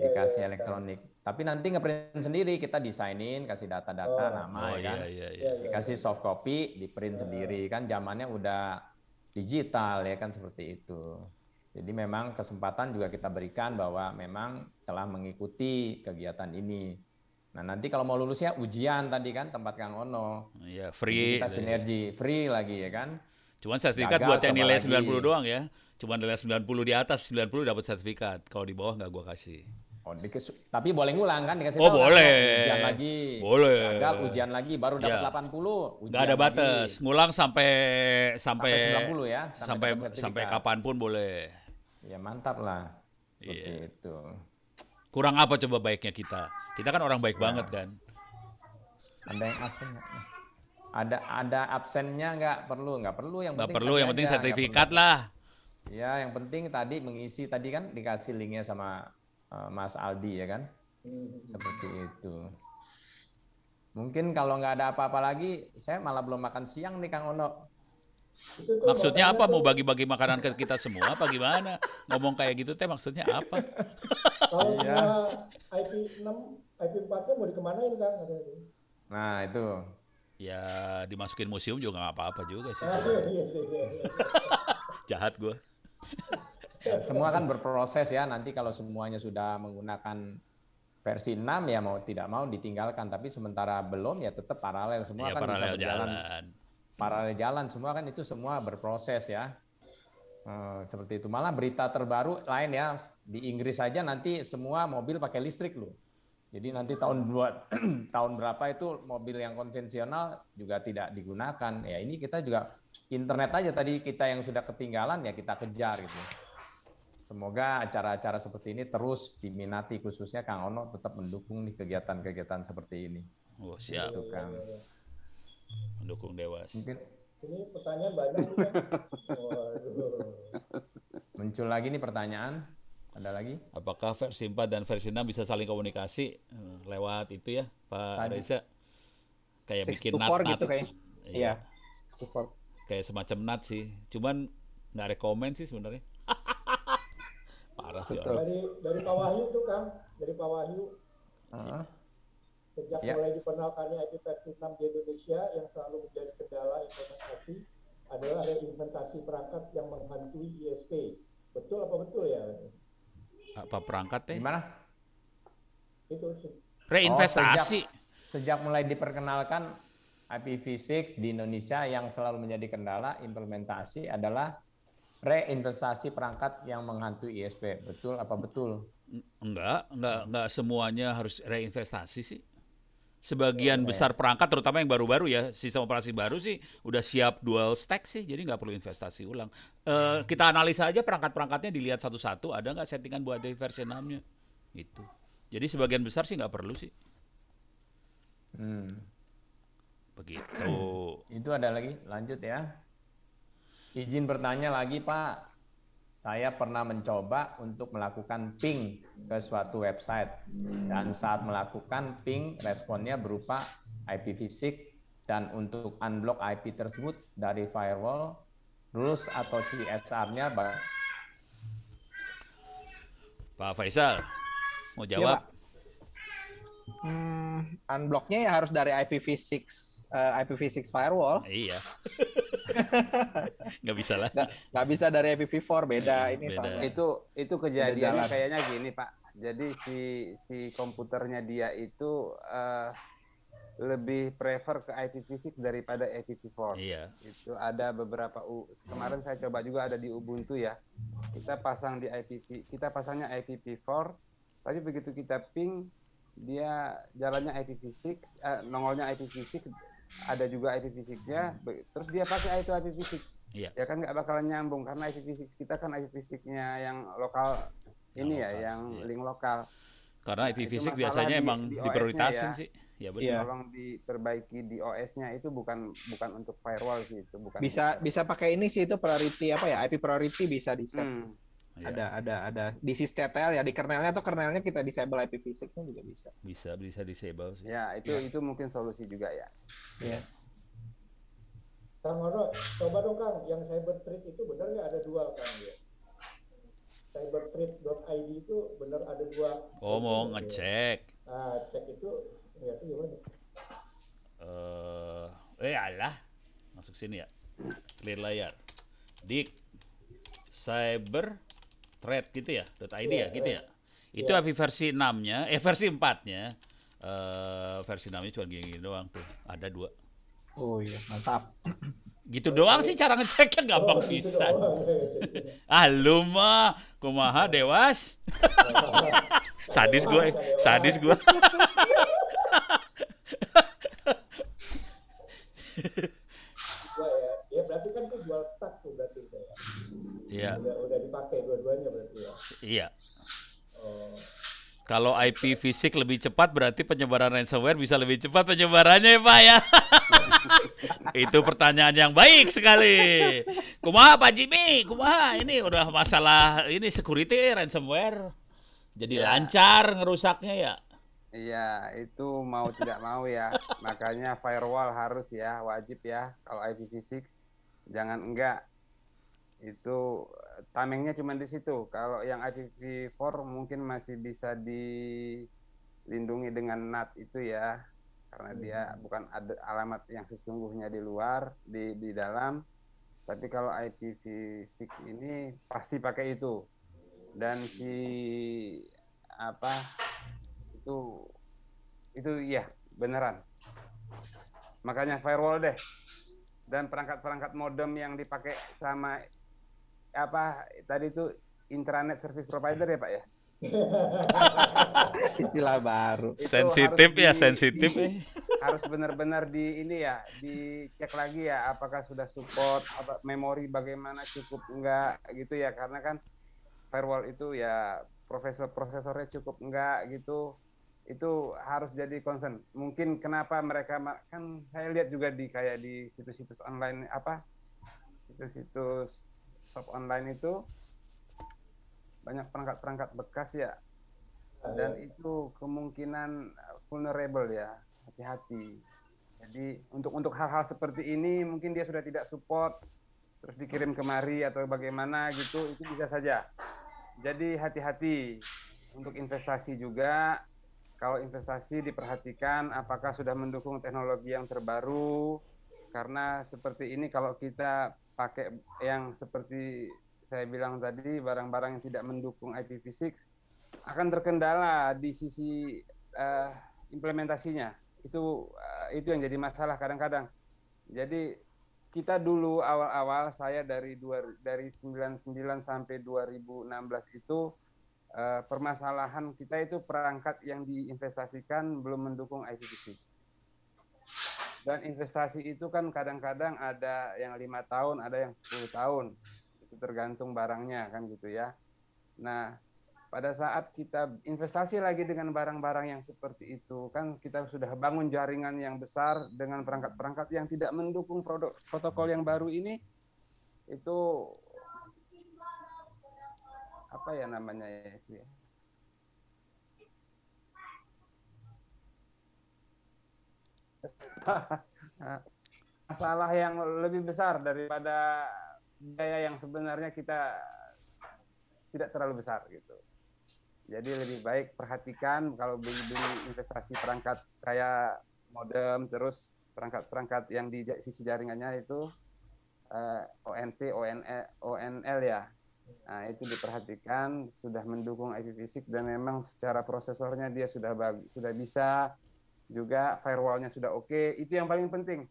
Dikasih elektronik. Tapi nanti ngeprint sendiri, kita desainin, kasih data-data, nama Oh ya kan. iya. Dikasih soft copy, di print sendiri kan, zamannya udah digital ya kan, seperti itu. Jadi memang kesempatan juga kita berikan bahwa memang telah mengikuti kegiatan ini. Nah, nanti kalau mau lulusnya ujian tadi kan tempat Kang Ono. Iya, Jadi free. kita sinergi, free lagi ya kan. Cuman sertifikat Gagal, buat yang coba nilai lagi. 90 doang ya. Cuman nilai 90 di atas 90 dapat sertifikat. Kalau di bawah nggak gua kasih. Oh, tapi boleh ngulang kan dikasih Oh, tahu kan, boleh. ujian lagi. Boleh. Gagal ujian lagi baru dapat Ya. 80. Ujian Nggak ada batas. lagi. Ngulang sampai 90 ya. sampai dapat sertifikat. sampai kapanpun boleh. Ya mantap lah. Seperti Iya. itu. Kurang apa coba baiknya kita? Kita kan orang baik banget kan. Ada yang absen nggak? Ada absennya nggak perlu yang Nggak penting perlu, tadi yang penting aja, nggak sertifikat perlu. lah. Ya yang penting tadi mengisi tadi kan dikasih linknya sama Mas Aldi ya kan, seperti itu. Mungkin kalau nggak ada apa-apa lagi, saya malah belum makan siang nih Kang Ono. Itu tuh Maksudnya makanya apa? Mau tuh, bagi-bagi makanan ke kita semua apa gimana? Ngomong kayak gitu teh maksudnya apa? kalau Iya. semua IP6, IP4-nya mau dikemanain Kang? Katanya. Nah itu. Ya dimasukin museum juga nggak apa-apa juga sih. Ah, iya. Jahat gua. Semua kan berproses ya. Nanti kalau semuanya sudah menggunakan versi 6 ya mau tidak mau ditinggalkan. Tapi sementara belum ya tetap paralel. Semua Ya kan bisa paralel berjalan. jalan. Paralel jalan semua kan itu semua berproses ya. Seperti itu. Malah berita terbaru lain ya. Di Inggris saja nanti semua mobil pakai listrik loh. Jadi nanti tahun berapa itu mobil yang konvensional juga tidak digunakan. Ya ini kita juga internet aja tadi kita yang sudah ketinggalan ya kita kejar gitu. Semoga acara-acara seperti ini terus diminati khususnya Kang Ono tetap mendukung nih kegiatan-kegiatan seperti ini. Oh, siap. Gitu, Kang. Mendukung Dewas. Mungkin Ini pertanyaan banyak nih Kang. Waduh. muncul lagi nih pertanyaan. Ada lagi? Apakah versi 4 dan versi 6 bisa saling komunikasi lewat itu ya, Pak Tadi. Reza? Kayak 6 bikin to 4 nat-nat. gitu kayaknya. Iya. 6 to 4. Kayak semacam nat sih. Cuman nggak rekomen sih sebenarnya. Parah sih Betul. orang. Dari Pak Wahyu tuh Kang, dari Pak Wahyu Heeh. sejak Ya. mulai diperkenalkannya IP versi 6 di Indonesia yang selalu menjadi kendala implementasi adalah reimplementasi perangkat yang menghantui ISP. Betul apa betul ya? Apa perangkat teh? Gimana? Itu Reinvestasi. Sejak mulai diperkenalkan IPv6 di Indonesia yang selalu menjadi kendala implementasi adalah reinvestasi perangkat yang menghantui ISP. Betul apa betul? Enggak semuanya harus reinvestasi sih. Sebagian besar perangkat, terutama yang baru-baru ya, sistem operasi baru sih udah siap dual stack sih, jadi nggak perlu investasi ulang. Kita analisa aja perangkat-perangkatnya, dilihat satu-satu, ada nggak settingan buat dari versi 6-nya. Gitu. Jadi sebagian besar sih nggak perlu sih. Begitu. Itu ada lagi, lanjut ya. Izin bertanya lagi Pak. Saya pernah mencoba untuk melakukan ping ke suatu website dan saat melakukan ping responnya berupa IPv6 dan untuk unblock IP tersebut dari firewall rules atau CSR-nya Pak Faisal, mau jawab? Unblocknya ya harus dari IPv6 firewall. Iya. Nggak bisa lah. Nggak bisa dari IPv4, beda ini Beda. soalnya. Itu kejadiannya jalan. kayaknya gini Pak. Jadi si komputernya dia itu lebih prefer ke IPv6 daripada IPv4. Iya. Itu ada beberapa kemarin saya coba juga ada di Ubuntu ya. Kita pasangnya IPv4, tapi begitu kita ping dia jalannya IPv6, nongolnya IPv6, ada juga IPv6-nya, terus dia pakai itu IPv6. Iya. Ya kan nggak bakalan nyambung karena IPv6 kita kan IPv6-nya yang lokal ini ya, lokal, yang iya. link lokal. Karena Itu IPv6 masalah biasanya emang di OS-nya diprioritasin ya. sih. Ya benar. Iya. Tolong diperbaiki di OS-nya itu bukan untuk firewall sih, itu bukan. Bisa pakai ini sih, itu priority apa ya, IP priority bisa di set. Iya. Ada di sysctl ya, di kernelnya, atau kernelnya kita disable IPv6-nya juga bisa. Bisa disable sih. Ya, itu mungkin solusi juga ya. Iya. Kang Ono, coba dong Kang, yang cyberthreat itu benar nggak ada dual Kang ya? Cyberthreat.id itu benar ada dua. Oh, mau ngecek. Nah, cek itu ternyata gimana? Alah. Masuk sini ya. Clear layar. Dik. Cyber thread gitu ya, .id Iya, ya, gitu ya. Itu iya. API versi 6-nya, versi 4-nya. Versi 6-nya cuma gini-gini doang tuh. Ada 2. Oh iya, mantap. Gitu doang sih cara ngeceknya, gampang Gitu pisan. doang. Ceknya. Ah lu mah kumaha Dewas? Sadis gue, sadis gue. Dua ya. Ya berarti kan tuh jual stuck tuh berarti itu ya. Iya, Udah dipakai dua-duanya berarti ya. iya. Oh. Kalau IP fisik lebih cepat berarti penyebaran ransomware bisa lebih cepat penyebarannya ya Pak ya. Itu pertanyaan yang baik sekali. Kumaha Pak Jimmy? Kumaha? Ini udah masalah ini security ransomware. Jadi Ya. lancar ngerusaknya ya. Iya, itu mau tidak mau ya. Makanya firewall harus ya, wajib ya. Kalau IPv6 jangan enggak. Itu tamengnya cuma di situ. Kalau yang IPv4 mungkin masih bisa dilindungi dengan NAT itu ya. Karena dia bukan ada alamat yang sesungguhnya di luar, di dalam. Tapi kalau IPv6 ini pasti pakai itu. Dan itu iya beneran. Makanya firewall deh. Dan perangkat-perangkat modem yang dipakai sama tadi itu intranet service provider ya Pak ya. Istilah baru. Itu Sensitif harus ya, sensitif. harus benar-benar dicek lagi ya apakah sudah support memori bagaimana cukup enggak gitu ya, karena kan firewall itu ya prosesornya cukup enggak gitu. Itu harus jadi concern. Mungkin kenapa mereka kan saya lihat juga di situs-situs online situs-situs shop online itu banyak perangkat-perangkat bekas ya. Dan itu kemungkinan vulnerable ya. Hati-hati. Jadi untuk hal-hal seperti ini mungkin dia sudah tidak support terus dikirim kemari atau bagaimana gitu, itu bisa saja. Jadi hati-hati untuk investasi juga. Kalau investasi diperhatikan apakah sudah mendukung teknologi yang terbaru, karena seperti ini kalau kita pakai yang seperti saya bilang tadi, barang-barang yang tidak mendukung IPv6 akan terkendala di sisi implementasinya. Itu yang jadi masalah kadang-kadang. Jadi kita dulu awal-awal saya dari 99 sampai 2016 itu permasalahan kita itu perangkat yang diinvestasikan belum mendukung IPv6. Dan investasi itu kan kadang-kadang ada yang 5 tahun, ada yang 10 tahun. Itu tergantung barangnya kan gitu ya. Nah, pada saat kita investasi lagi dengan barang-barang yang seperti itu, kan kita sudah bangun jaringan yang besar dengan perangkat-perangkat yang tidak mendukung protokol yang baru ini, itu apa ya namanya ya itu ya. Masalah yang lebih besar daripada biaya yang sebenarnya kita tidak terlalu besar gitu. Jadi lebih baik perhatikan kalau beli investasi perangkat kayak modem, terus perangkat-perangkat yang di sisi jaringannya itu ONT, ONL ya. Nah, itu diperhatikan sudah mendukung IPv6 dan memang secara prosesornya dia sudah bisa, juga firewall-nya sudah oke. Itu yang paling penting.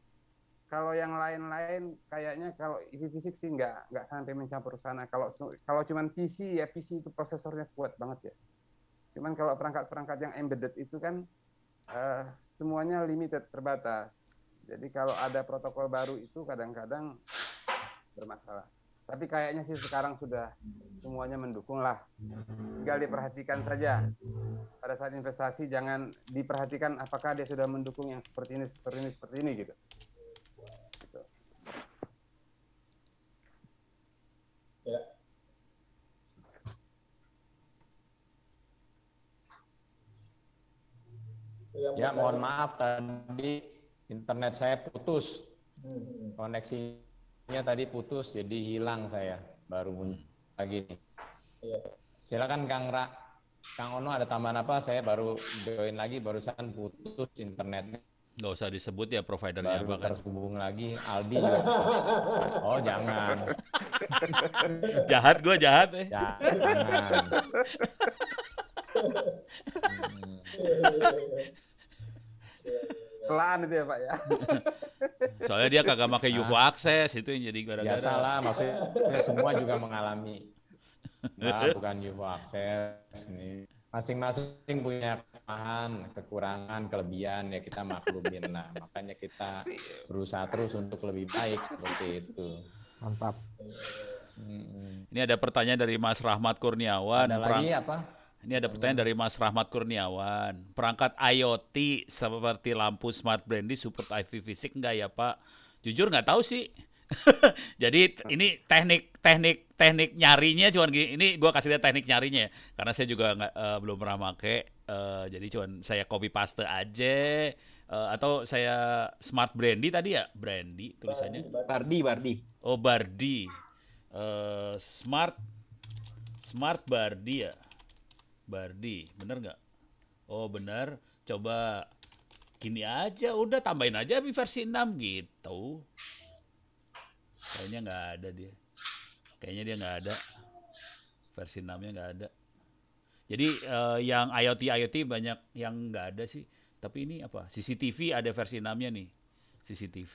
Kalau yang lain-lain kayaknya kalau IPv6 sih nggak sampai mencampur sana. Kalau cuman PC ya PC itu prosesornya kuat banget ya. Cuman kalau perangkat-perangkat yang embedded itu kan semuanya limited, terbatas. Jadi kalau ada protokol baru itu kadang-kadang bermasalah. Tapi kayaknya sih sekarang sudah semuanya mendukung lah. Tinggal diperhatikan saja. Pada saat investasi jangan diperhatikan apakah dia sudah mendukung yang seperti ini gitu. Ya. Ya, mohon maaf tadi internet saya putus. Koneksinya tadi putus, jadi hilang saya. Baru lagi nih. Iya. Silakan Kang Ono, ada tambahan apa? Saya baru join lagi, barusan putus internetnya. Nggak usah disebut ya providernya Baru apa kan. terhubung lagi, Aldi juga. Oh jangan, Jahat gue jahat jangan. Hmm. Pelan itu ya Pak ya. Soalnya dia kagak pakai Ah. UFO Access, itu yang jadi gara-gara. Biasalah, maksudnya semua juga mengalami. Nah, bukan UFO Access nih. Masing-masing punya kelemahan, kekurangan, kelebihan, ya kita maklumin lah. Makanya kita berusaha terus untuk lebih baik seperti itu. Mantap. Ini ada pertanyaan dari Mas Rahmat Kurniawan. Ada lagi apa? Ini ada pertanyaan dari Mas Rahmat Kurniawan. Perangkat IoT seperti lampu Smart Brandy support IP-Physics enggak ya Pak? Jujur nggak tahu sih. Jadi ini teknik nyarinya cuman gini. Ini gua kasih lihat teknik nyarinya ya. Karena saya juga belum pernah make. Jadi cuman saya copy paste aja. Atau saya Smart Brandy tadi ya? Brandy tulisannya. Bardi. Oh Bardi. Smart Bardi ya? Bardi, bener nggak? Oh bener, coba gini aja, udah tambahin aja versi 6 gitu. Kayaknya nggak ada dia. Kayaknya dia nggak ada. Versi 6-nya nggak ada. Jadi yang IoT banyak yang nggak ada sih. Tapi ini apa? CCTV ada versi 6-nya nih. CCTV.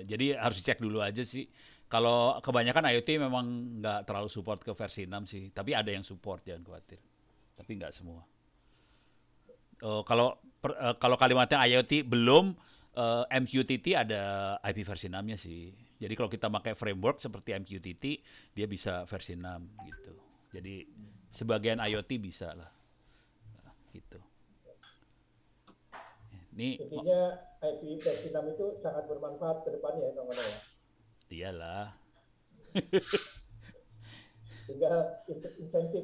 Jadi harus dicek dulu aja sih. Kalau kebanyakan IoT memang nggak terlalu support ke versi 6 sih. Tapi ada yang support, jangan khawatir. Tapi nggak semua. Kalau kalimatnya IoT belum, MQTT ada IP versi 6-nya sih. Jadi kalau kita pakai framework seperti MQTT, dia bisa versi 6 gitu. Jadi sebagian IoT bisa lah. Gitu. Intinya IP versi 6 itu sangat bermanfaat ke depannya ya, Kang Ono ya. Iyalah. Tinggal insentif.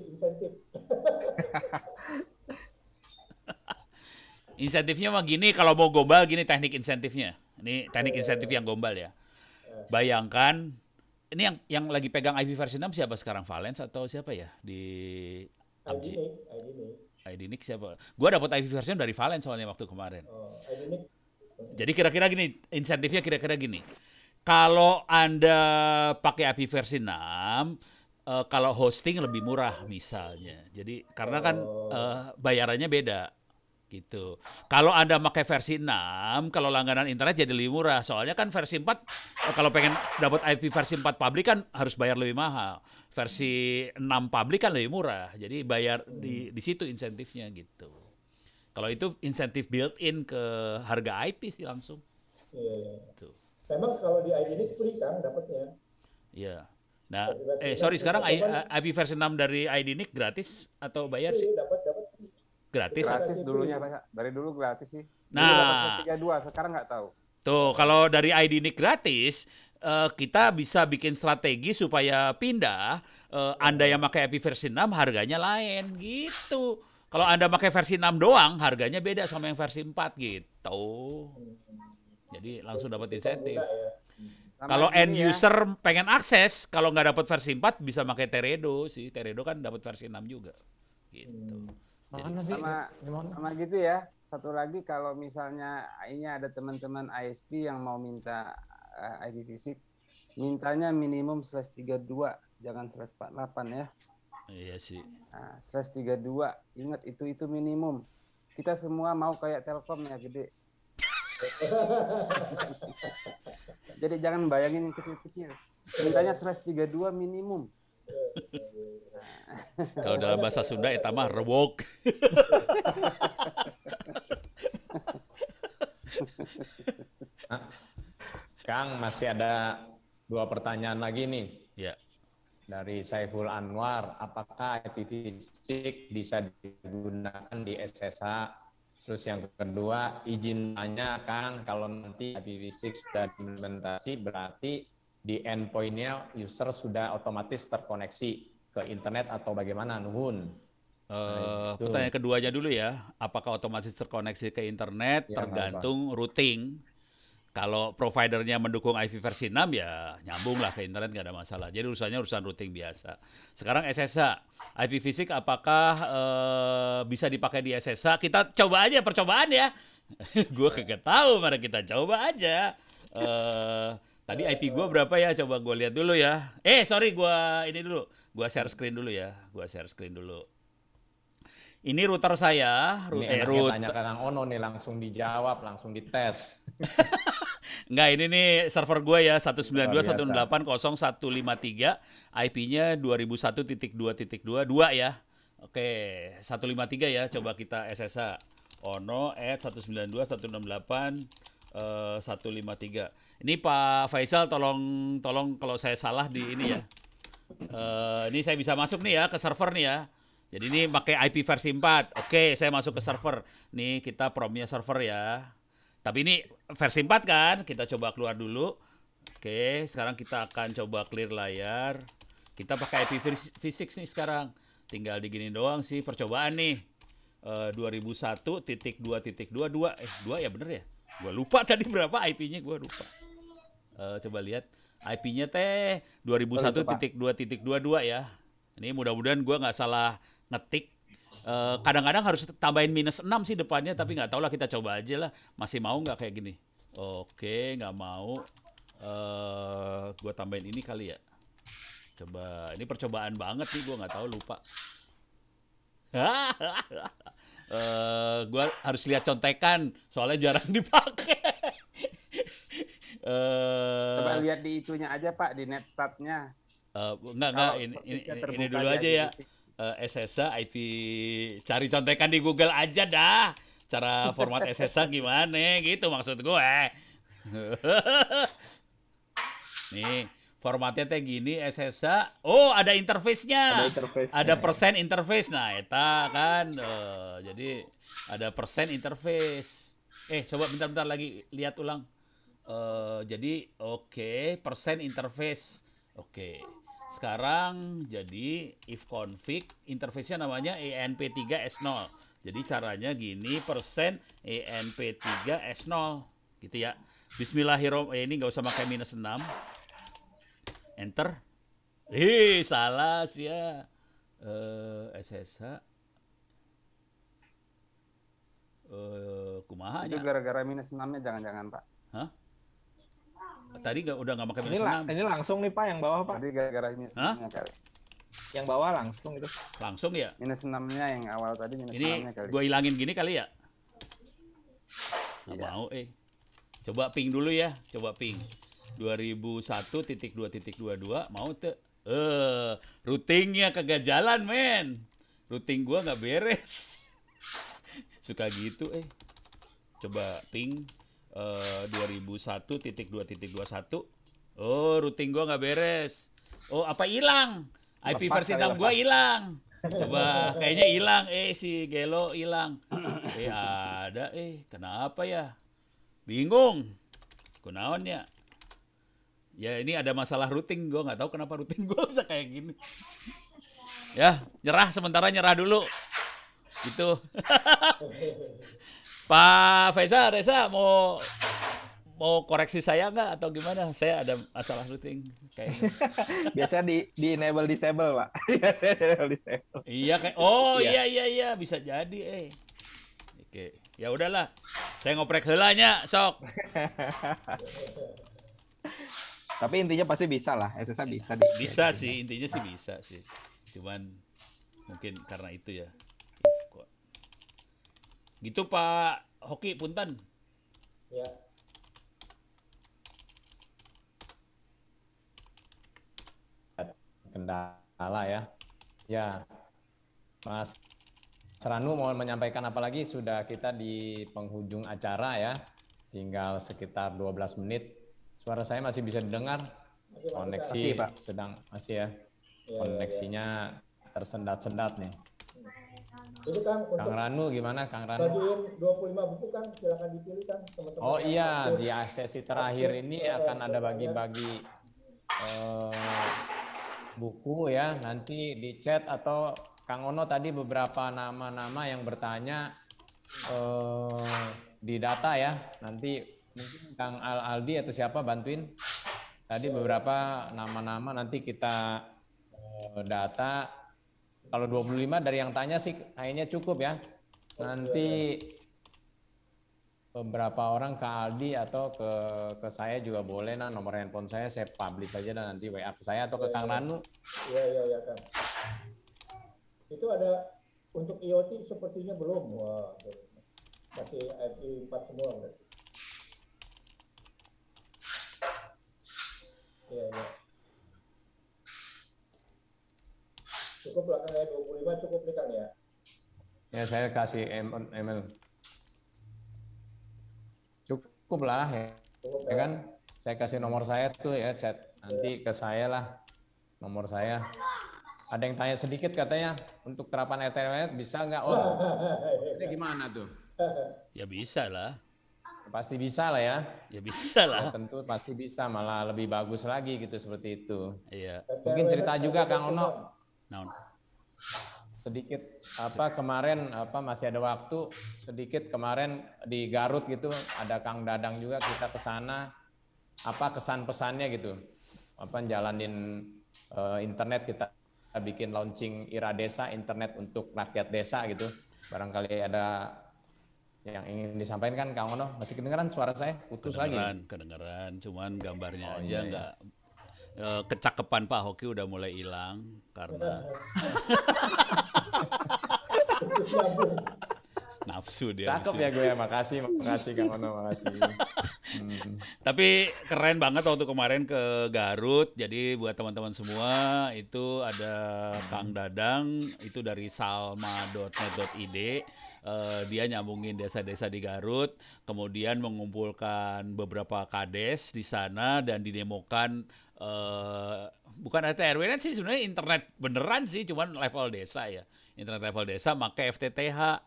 Insentifnya mah gini, kalau mau gombal gini teknik insentifnya. Ini teknik insentif yang gombal ya. Bayangkan, ini yang lagi pegang IP versi 6 siapa sekarang? Valens atau siapa ya? Di IDNIC siapa? Gua dapat IP versi 6 dari Valens soalnya waktu kemarin. IDNIC. Jadi kira-kira gini, insentifnya kira-kira gini. Kalau Anda pakai IP versi 6, kalau hosting lebih murah misalnya. Jadi karena kan bayarannya beda gitu. Kalau Anda pakai versi 6, kalau langganan internet jadi lebih murah. Soalnya kan versi 4 kalau pengen dapat IP versi 4 public kan harus bayar lebih mahal. Versi 6 public kan lebih murah. Jadi bayar di situ insentifnya gitu. Kalau itu insentif built-in ke harga IP sih langsung. Iya. Tuh. Memang kalau di IDNIC free kan dapatnya. Iya. Nah, sorry sekarang IP versi 6 dari IDNIC gratis atau bayar sih? Dapat. Gratis. Gratis dulunya Pak. Dari dulu gratis sih. Nah, 32, sekarang nggak tahu. Tuh, kalau dari IDNIC gratis, kita bisa bikin strategi supaya pindah. Anda yang pakai IP versi 6 harganya lain gitu. Kalau Anda pakai versi 6 doang, harganya beda sama yang versi 4 gitu. Jadi langsung dapat insentif. Kalau end user pengen akses, kalau nggak dapat versi 4 bisa pakai Teredo sih. Teredo kan dapat versi 6 juga. Gitu. Jadi, sama gitu ya. Satu lagi kalau misalnya ini ada teman-teman ISP yang mau minta IP-Physics, mintanya minimum /32, jangan /48 ya. Iya sih. Nah, /32, ingat itu minimum. Kita semua mau kayak Telkom ya gede. Jadi jangan bayangin yang kecil-kecil. Mintanya /32 minimum. Kalau dalam bahasa Sunda eta mah rebok. Kang, masih ada 2 pertanyaan lagi nih. Ya. Dari Saiful Anwar, apakah IP-Physics bisa digunakan di SSH? Terus yang kedua, izin tanya Kang, kalau nanti IP-Physics sudah diimplementasi, berarti di endpoint-nya user sudah otomatis terkoneksi ke internet atau bagaimana? Nuhun. Pertanyaan keduanya dulu ya, apakah otomatis terkoneksi ke internet? Ya, tergantung routing. Kalau providernya mendukung IP versi 6 ya nyambung lah ke internet, nggak ada masalah. Jadi urusannya urusan routing biasa. Sekarang SSH, IP fisik apakah bisa dipakai di SSH? Kita coba aja percobaan ya. Gue kagak tahu, mari kita coba aja. Tadi IP gue berapa ya? Coba gue lihat dulu ya. Sorry, gue ini dulu. Gue share screen dulu ya. Gue share screen dulu. Ini router saya, Ini tanya ke Kang Ono nih, langsung dijawab, langsung dites. Enggak, ini nih server gue ya, 192.168.0.153, IP-nya 2001.2.22 ya. Oke, 153 ya, coba kita SSH. Ono at 192.168.153. Ini Pak Faisal, tolong kalau saya salah di ini ya. Ini saya bisa masuk nih ya ke server nih ya. Jadi ini pakai IP versi 4. Oke, saya masuk ke server. Nih kita promnya server ya. Tapi ini versi 4 kan? Kita coba keluar dulu. Oke, sekarang kita akan coba clear layar. Kita pakai IP fisik nih sekarang. Tinggal digini doang sih percobaan nih. 2001.2.22. 2 ya bener ya? Gua lupa tadi berapa IP-nya, gua lupa. Coba lihat. IP-nya teh 2001.2.22 ya. Ini mudah-mudahan gua nggak salah ngetik. Kadang-kadang harus tambahin -6 sih depannya, tapi nggak tahu lah, kita coba aja lah. Masih mau nggak kayak gini? Oke, nggak mau. Gue tambahin ini kali ya. Coba, ini percobaan banget sih, gue nggak tahu, lupa. Gue harus lihat contekan, soalnya jarang dipakai. Coba lihat di itunya aja Pak, di netstat-nya. Enggak, ini dulu aja ya. SSH IP, cari contekan di Google aja dah. Cara format SSH gimana gitu maksud gue. Nih, formatnya teh gini SSH. Oh, ada interface-nya. Ada persen interface. Nah, eta kan. Jadi ada persen interface. Coba bentar-bentar lagi lihat ulang. Jadi oke, persen interface. Oke. Sekarang jadi if config interface-nya namanya enp3s0. Jadi caranya gini, persen enp3s0 gitu ya. Bismillahirrahmanirrahim. Ini nggak usah pakai -6. Enter. Salah sih ya. SSH. Kumaha Itu gara-gara -6-nya jangan-jangan Pak. Hah? Tadi udah nggak pakai -6. Ini langsung nih Pak, yang bawah Pak. Tadi gara-gara -6-nya kali. Yang bawah langsung itu. Langsung ya? -6-nya yang awal tadi -6-nya kali. Ini gue hilangin gini kali ya? Nggak Iya. mau Coba ping dulu ya, coba ping. 2001.2.22 mau tuh. Routingnya kagak jalan men. Routing gua nggak beres. Suka gitu Coba ping 2001.2.21. Oh, routing gua nggak beres. Oh, apa hilang? IP versi 6 gua hilang. Coba kayaknya hilang. Si Gelo hilang. Ada kenapa ya? Bingung. Kunaon ya? Ya ini ada masalah routing, gue nggak tahu kenapa routing gue bisa kayak gini. Ya, sementara nyerah dulu. Gitu. Pak Faisal, Reza mau koreksi saya nggak atau gimana? Saya ada masalah routing kayaknya. Biasa di enable disable, Pak. Biasa enable disable. Iya kayak iya bisa jadi Oke. Ya udahlah. Saya ngoprek heulanya sok. Tapi intinya pasti bisa lah, SSH bisa. Bisa sih, intinya sih bisa sih. Cuman mungkin karena itu ya. Gitu Pak Hoki, punten. Ya. Kendala ya. Ya, Mas Ranu mau menyampaikan apa lagi? Sudah kita di penghujung acara ya. Tinggal sekitar 12 menit. Suara saya masih bisa didengar? Koneksi Pak. sedang masih ya. Koneksinya tersendat-sendat nih. Ini Kang, Kang Ranu gimana Kang Ranu? bagiin 25 buku Kang, silakan dipilih Kang teman-teman. Oh iya, di sesi terakhir ini akan ada bagi-bagi buku ya. Nanti di chat atau Kang Ono tadi beberapa nama-nama yang bertanya di data ya. Nanti mungkin Kang Aldi atau siapa bantuin. Tadi beberapa nama-nama nanti kita data. Kalau 25 dari yang tanya sih kayaknya cukup ya. Nanti beberapa orang ke Aldi atau ke saya juga boleh, nah nomor handphone saya publish saja dan nanti WA ke saya atau ke Kang Ranu. Iya Kang. Itu ada untuk IoT sepertinya belum. Wah, masih IP 4 semua berarti. Iya. Cukup lah Kang ya, 25 cukup nih Kang ya. Ya saya kasih email. Cukup lah ya, Cukup, ya kan? Saya kasih nomor saya tuh ya, chat nanti ke saya lah nomor saya. Ada yang tanya sedikit katanya untuk terapan Ethernet bisa nggak? Oh, ini gimana tuh? Ya bisa lah. Pasti bisa lah ya. Ya bisa lah. Ya, tentu pasti bisa, malah lebih bagus lagi gitu seperti itu. Iya. Mungkin cerita juga Kang Ono. Naon. Sedikit kemarin masih ada waktu sedikit kemarin di Garut gitu ada Kang Dadang juga, kita ke sana kesan pesannya gitu jalanin internet, kita bikin launching Ira Desa, internet untuk rakyat desa gitu. Barangkali ada yang ingin disampaikan Kang Ono. Masih kedengeran suara saya? Putus lagi. Kedengeran, cuman gambarnya aja nggak. Kecakapan Pak Hoki udah mulai hilang karena nafsu dia. Cakep ya gue, makasih Kang Ono, makasih. Tapi keren banget waktu kemarin ke Garut. Jadi buat teman-teman semua itu ada Kang Dadang itu dari salma.net.id. Dia nyambungin desa-desa di Garut, kemudian mengumpulkan beberapa kades di sana dan didemokan. Bukan RT RW kan sih sebenarnya internet beneran sih, cuman level desa ya, internet level desa pakai FTTH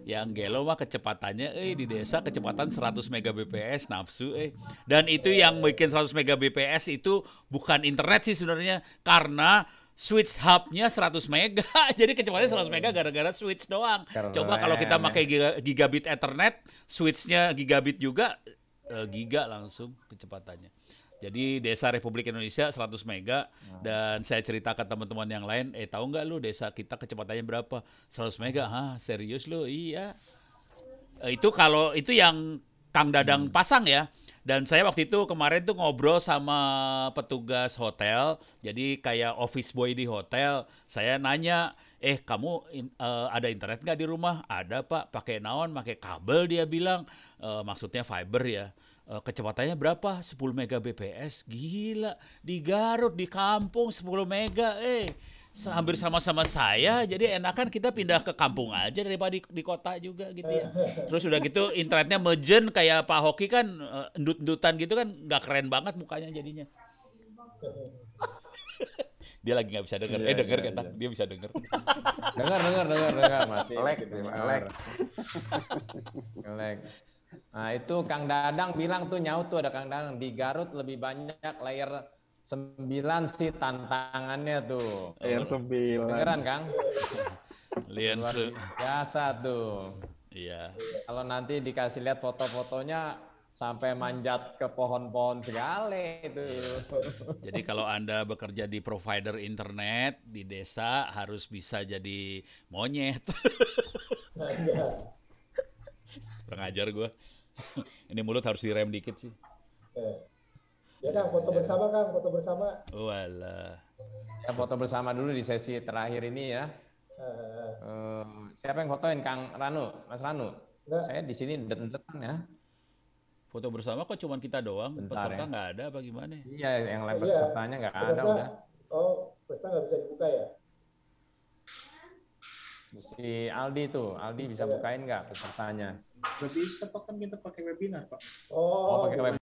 yang gelo mah kecepatannya di desa kecepatan 100 Mbps nafsu dan itu yang bikin 100 Mbps itu bukan internet sih sebenarnya, karena switch hubnya 100 mega jadi kecepatannya 100 mega gara-gara switch doang. Keren, coba kalau kita pakai gigabit Ethernet, switchnya gigabit juga, giga langsung kecepatannya. Jadi desa Republik Indonesia 100 mega dan saya cerita ke teman-teman yang lain, tahu nggak lu desa kita kecepatannya berapa? 100 mega, serius lu? Iya. Itu kalau itu yang Kang Dadang pasang ya. Dan saya waktu itu kemarin tuh ngobrol sama petugas hotel, jadi kayak office boy di hotel. Saya nanya, kamu ada internet nggak di rumah? Ada Pak, pakai naon? Pakai kabel dia bilang, maksudnya fiber ya. Kecepatannya berapa? 10 Mbps. Gila, di Garut, di kampung 10 mega, hampir sama-sama saya, jadi enakan kita pindah ke kampung aja daripada di kota juga gitu ya. Terus udah gitu internetnya mergen kayak Pak Hoki kan, endut-endutan gitu kan, nggak keren banget mukanya jadinya. Dia lagi nggak bisa denger, denger kan? Dia bisa denger. Dengar masih. Ngelek. Nah itu Kang Dadang bilang tuh, nyaut tuh ada Kang Dadang, di Garut lebih banyak layer 9 sih tantangannya tuh. Layer 9. Beneran Kang? Luar biasa tuh. Iya. Kalau nanti dikasih lihat foto-fotonya sampai manjat ke pohon-pohon segala itu. Jadi kalau Anda bekerja di provider internet di desa harus bisa jadi monyet. Kurang ajar gue. Ini mulut harus direm dikit sih. Ya Kang, foto bersama Kang, foto bersama. Walah. Ya foto bersama dulu di sesi terakhir ini ya. Siapa yang fotoin, Kang Ranu, Mas Ranu? Enggak. Saya di sini depan ya. Foto bersama kok cuma kita doang? Bentar, peserta ya. nggak ada apa gimana? Iya, yang lain pesertanya nggak ada udah. Oh, peserta nggak bisa dibuka ya? Si Aldi tuh, Aldi bisa bukain nggak pesertanya? Nggak bisa Pak, kan kita pakai webinar Pak. Oh, pakai web.